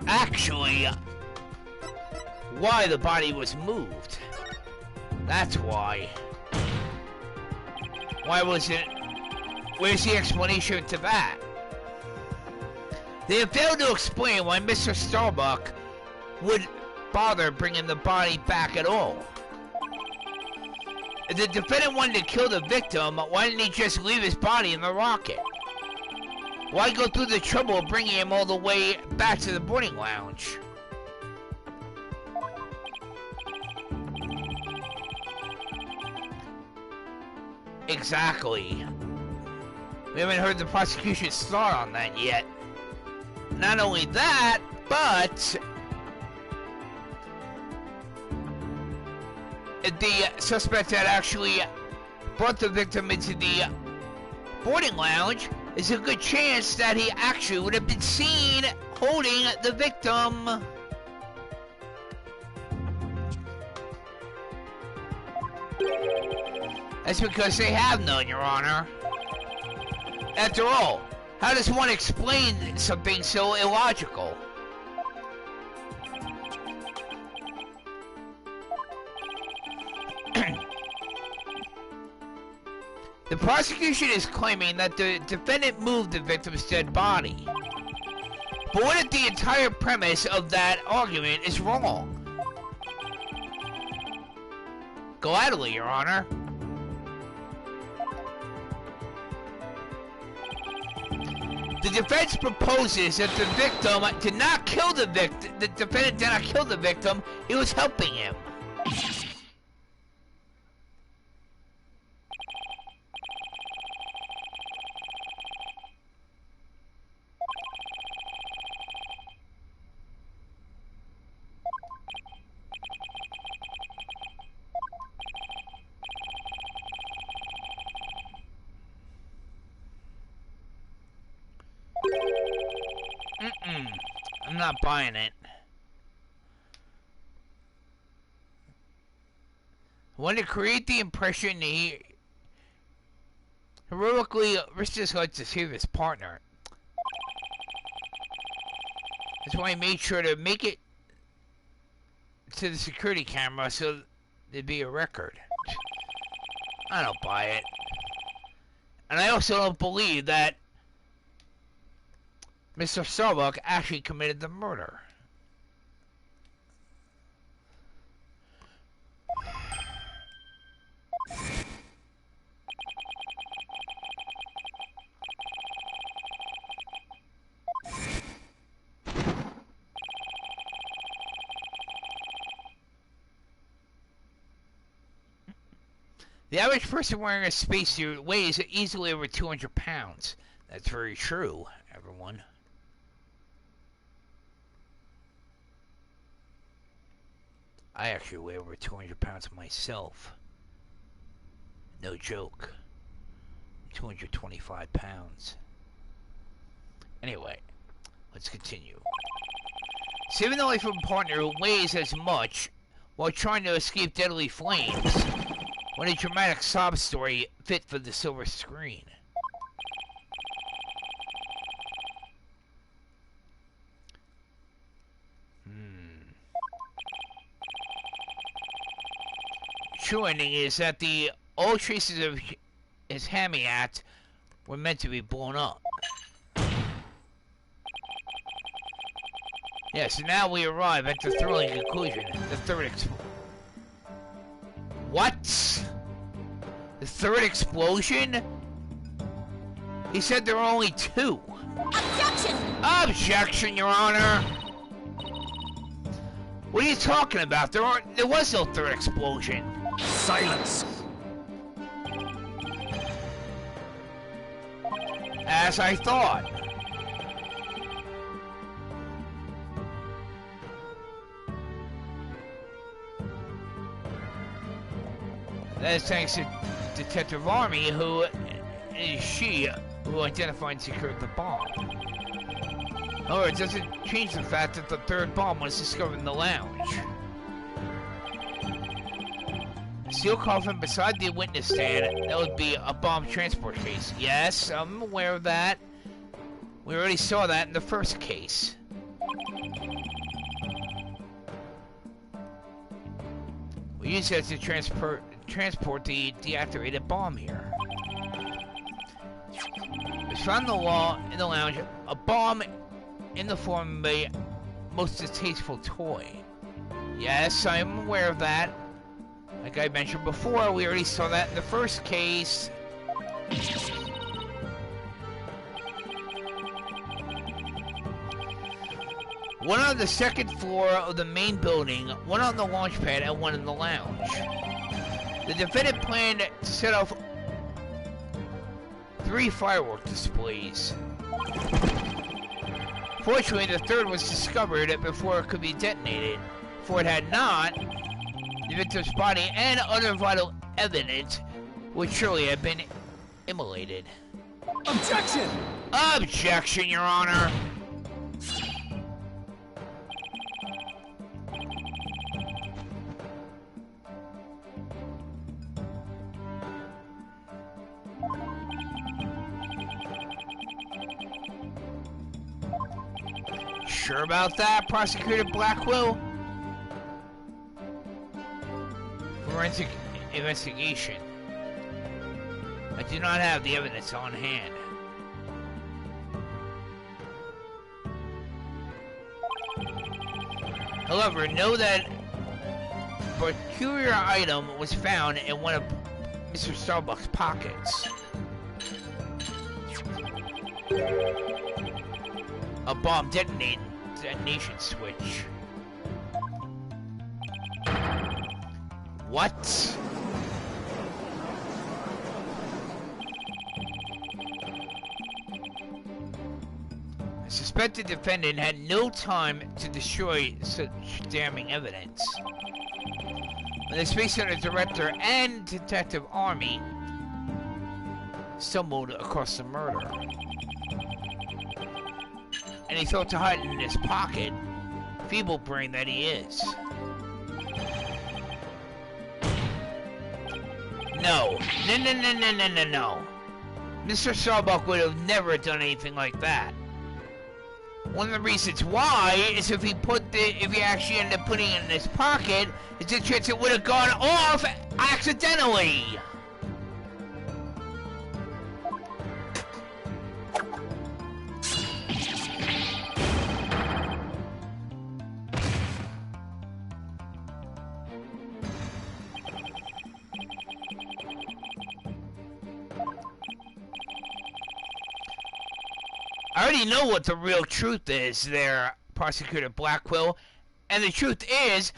Actually, why the body was moved. That's why. Why was it? Where's the explanation to that? They have failed to explain why Mr. Starbuck would bother bringing the body back at all. If the defendant wanted to kill the victim, why didn't he just leave his body in the rocket? Why go through the trouble of bringing him all the way back to the boarding lounge? Exactly. We haven't heard the prosecution's thought on that yet. Not only that, but if the suspect had actually brought the victim into the boarding lounge, there's a good chance that he actually would have been seen holding the victim. That's because they have none, Your Honor. After all, how does one explain something so illogical? The prosecution is claiming that the defendant moved the victim's dead body. But what if the entire premise of that argument is wrong? Gladly, Your Honor. The defense proposes that the victim did not kill the victim. The defendant did not kill the victim. He was helping him. I'm not buying it. wanted to create the impression he heroically risked his life to save his partner. That's why he made sure to make it to the security camera so there'd be a record. I don't buy it. And I also don't believe that Mr. Starbuck actually committed the murder. The average person wearing a spacesuit weighs easily over 200 pounds. That's very true, everyone. I actually weigh over 200 pounds myself. No joke. 225 pounds. Anyway, let's continue. Saving the life of a partner who weighs as much while trying to escape deadly flames. What a dramatic sob story fit for the silver screen. True ending is that the all traces of his hammy act were meant to be blown up. Yeah, so now we arrive at the thrilling conclusion. The third What? The third explosion? He said there were only two. Objection! Objection, Your Honor! What are you talking about? There was no third explosion. Silence! As I thought. That is thanks to Detective Army, who is she who identified and secured the bomb. However, it doesn't change the fact that the third bomb was discovered in the lounge. A steel coffin beside the witness stand, that would be a bomb transport case. Yes, I'm aware of that. We already saw that in the first case. We use it to transport the deactivated bomb here. It's found in the lounge, a bomb in the form of a most distasteful toy. Yes, I'm aware of that. Like I mentioned before, we already saw that in the first case. One on the second floor of the main building, one on the launch pad, and one in the lounge. The defendant planned to set off 3 firework displays. Fortunately, the third was discovered before it could be detonated. For it had not, the victim's body and other vital evidence would surely have been immolated. Objection! Objection, Your Honor! Sure about that, Prosecutor Blackwell? Forensic investigation. I do not have the evidence on hand. However, know that a peculiar item was found in one of Mr. Starbuck's pockets. A bomb detonation switch. What? The suspected defendant had no time to destroy such damning evidence. When the Space Center director and Detective Army stumbled across the murder, and he thought to hide it in his pocket, feeble brain that he is. No. No. Mr. Starbuck would have never done anything like that. One of the reasons why is if he actually ended up putting it in his pocket, it's a chance it would have gone off accidentally. I already know what the real truth is there, Prosecutor Blackwell, and the truth is,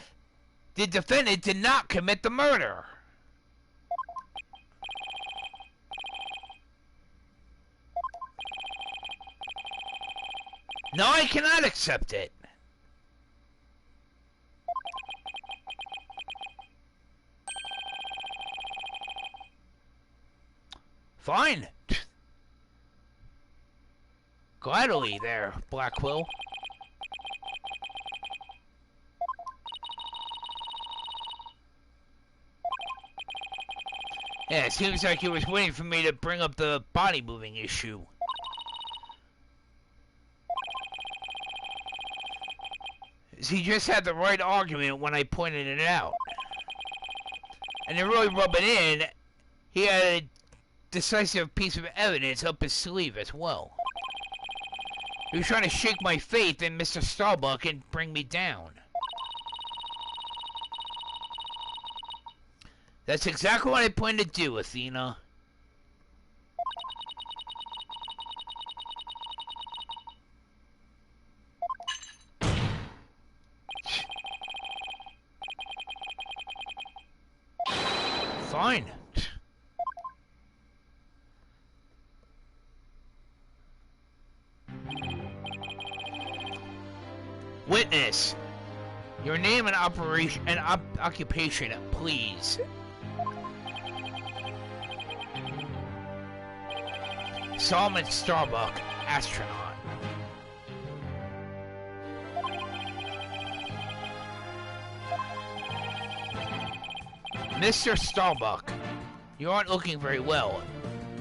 the defendant did not commit the murder. No, I cannot accept it. Fine. Gladly there, Blackwell. Yeah, it seems like he was waiting for me to bring up the body moving issue. He just had the right argument when I pointed it out. And to really rub it in, he had a decisive piece of evidence up his sleeve as well. He was trying to shake my faith in Mr. Starbuck and bring me down. That's exactly what I plan to do, Athena. Fine. Witness, your name and occupation, please. Solomon Starbuck, astronaut. Mr. Starbuck, you aren't looking very well.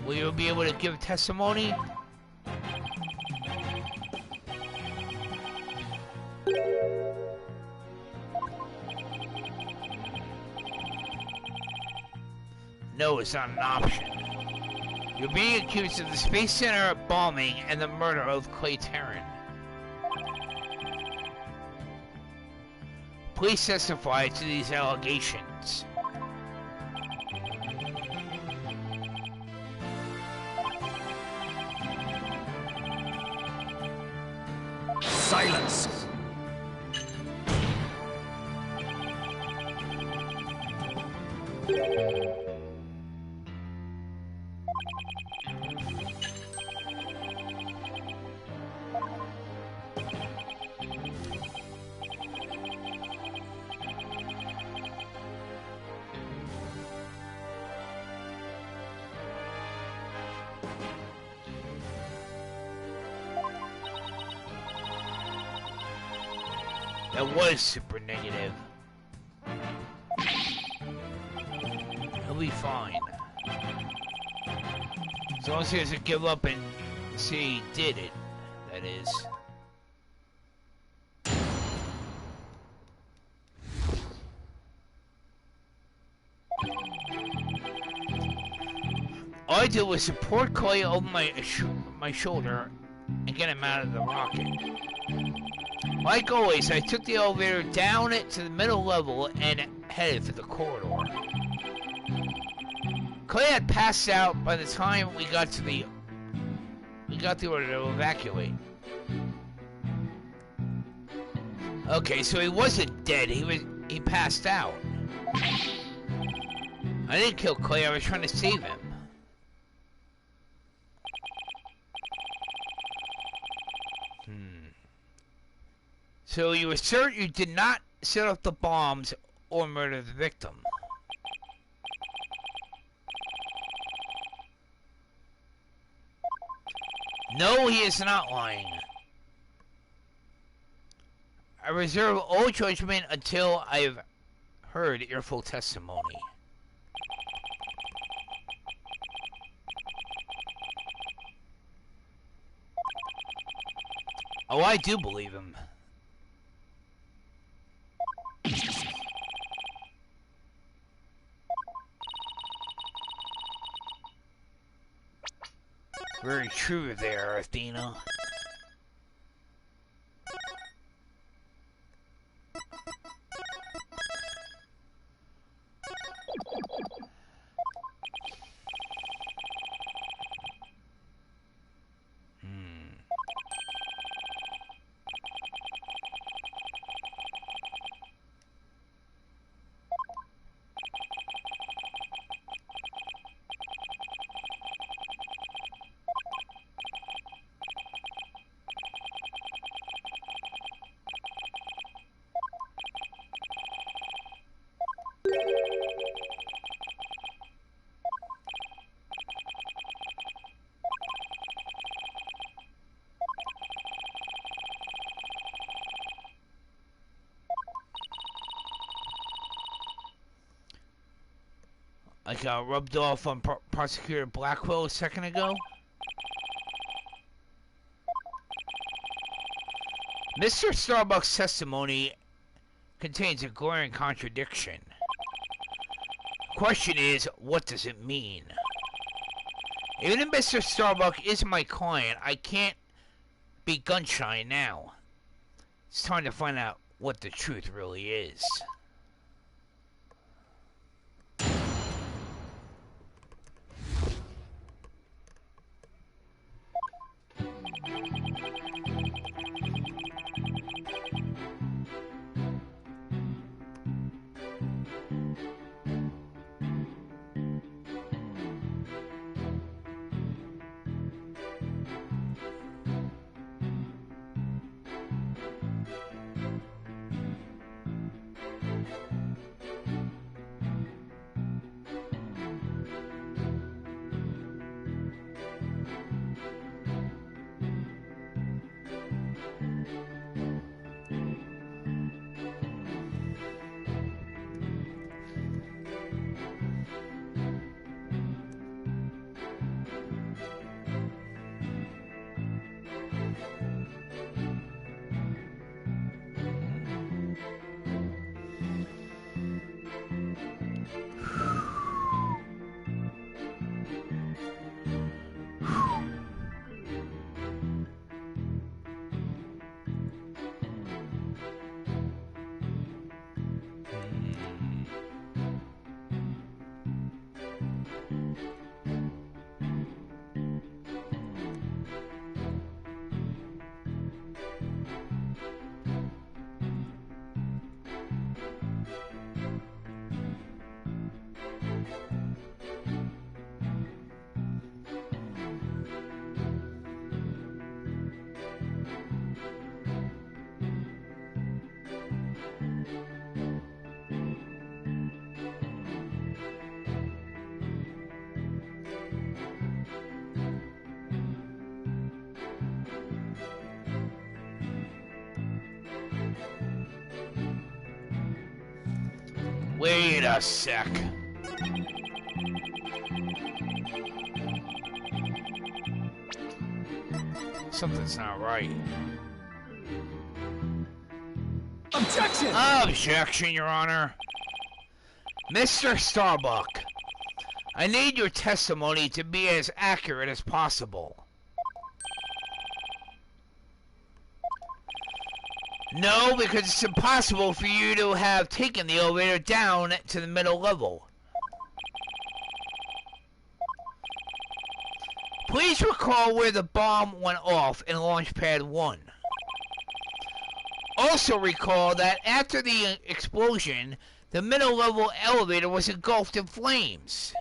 Will you be able to give testimony? No, it's not an option. You're being accused of the Space Center bombing and the murder of Clay Terran. Please testify to these allegations. Silence! That was super negative. He'll be fine. As long as he doesn't give up and say he did it, that is. All I did was support Clay over my shoulder and get him out of the rocket. Like always, I took the elevator down to the middle level and headed for the corridor. Clay had passed out by the time we got the order to evacuate. Okay, so he wasn't dead. He passed out. I didn't kill Clay. I was trying to save him. So you assert you did not set off the bombs or murder the victim. No, he is not lying. I reserve all judgment until I have heard your full testimony. Oh, I do believe him. Very true there, Athena. I got rubbed off on Prosecutor Blackwell a second ago. Mr. Starbuck's testimony contains a glaring contradiction. Question is, what does it mean? Even if Mr. Starbuck is my client, I can't be gun-shy now. It's time to find out what the truth really is. Wait a sec. Something's not right. Objection! Objection, Your Honor. Mr. Starbuck, I need your testimony to be as accurate as possible. No, because it's impossible for you to have taken the elevator down to the middle level. Please recall where the bomb went off in Launch Pad 1. Also recall that after the explosion, the middle level elevator was engulfed in flames.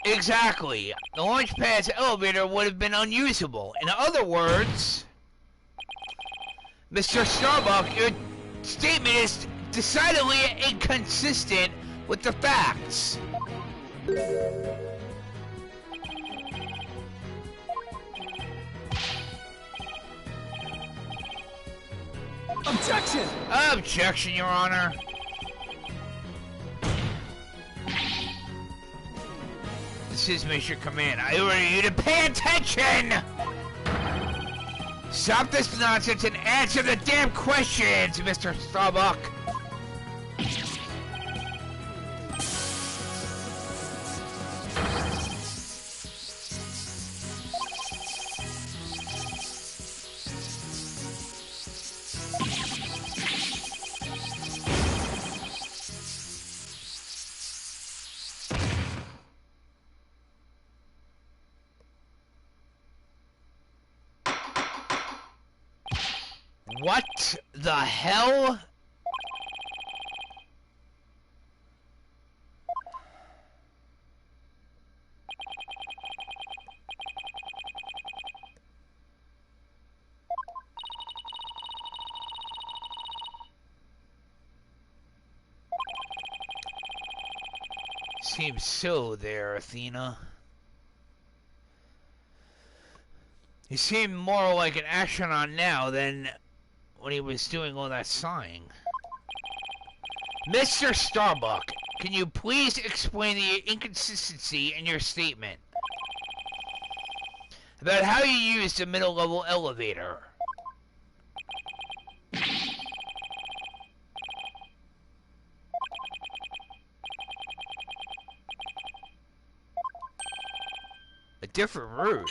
Exactly. The launch pad's elevator would have been unusable. In other words, Mr. Starbuck, your statement is decidedly inconsistent with the facts. Objection! Objection, Your Honor. This is Mission Command. I order you to pay attention! Stop this nonsense and answer the damn questions, Mr. Starbuck! What the hell? Seems so there, Athena. You seem more like an astronaut now than when he was doing all that sighing. Mr. Starbuck, can you please explain the inconsistency in your statement about how you used the middle level elevator? A different route.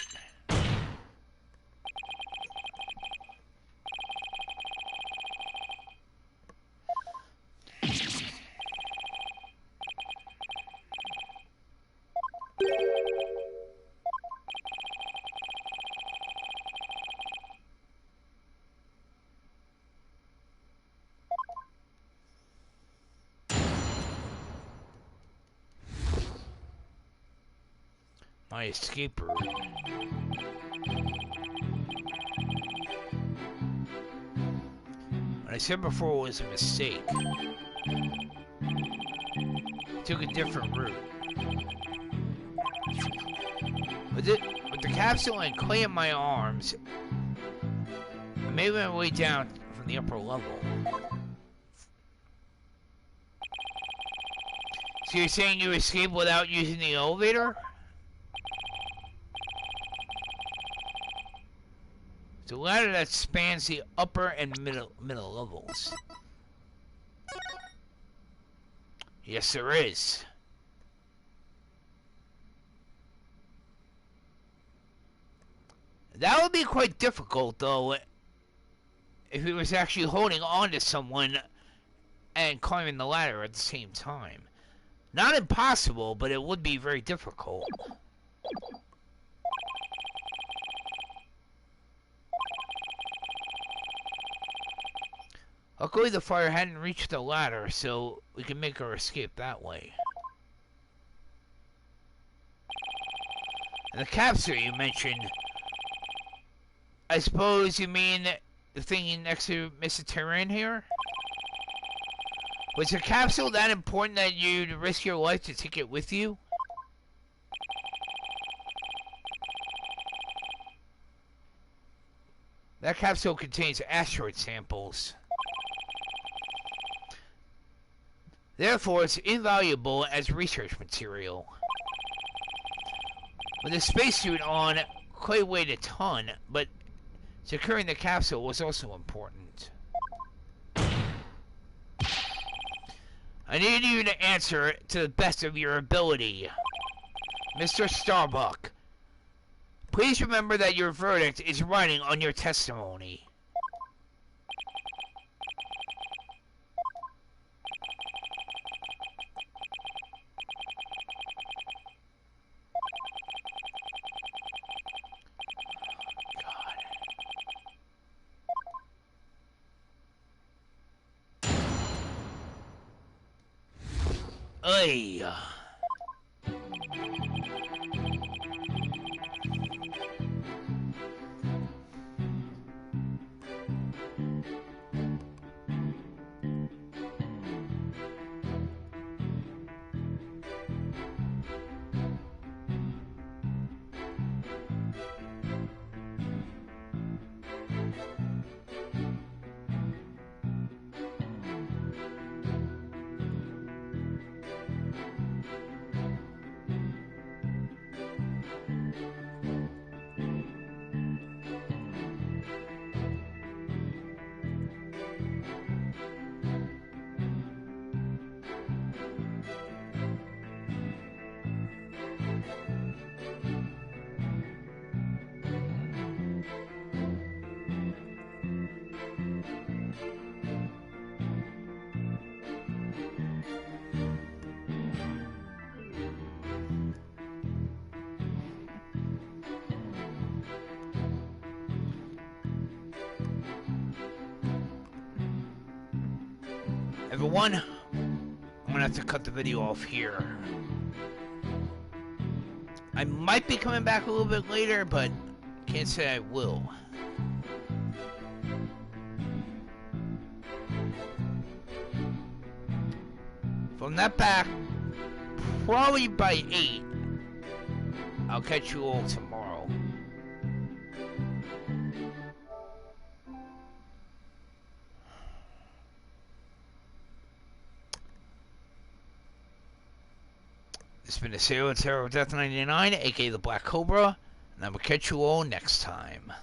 My escape route. What I said before was a mistake. Took a different route. With the capsule and clay in my arms, I made my way down from the upper level. So you're saying you escaped without using the elevator? It's a ladder that spans the upper and middle levels. Yes, there is. That would be quite difficult, though, if he was actually holding on to someone and climbing the ladder at the same time. Not impossible, but it would be very difficult. Luckily, the fire hadn't reached the ladder, so we can make our escape that way. And the capsule you mentioned, I suppose you mean the thing next to Mr. Terran here? Was the capsule that important that you'd risk your life to take it with you? That capsule contains asteroid samples. Therefore, it's invaluable as research material. With a spacesuit on, Clay weighed a ton, but securing the capsule was also important. I need you to answer to the best of your ability. Mr. Starbuck, please remember that your verdict is riding on your testimony. Ay. Everyone, I'm gonna have to cut the video off here. I might be coming back a little bit later, but can't say I will. From that back, probably by 8, I'll catch you all tomorrow. This has been the Serial Terror of Death 99, aka the Black Cobra, and I will catch you all next time.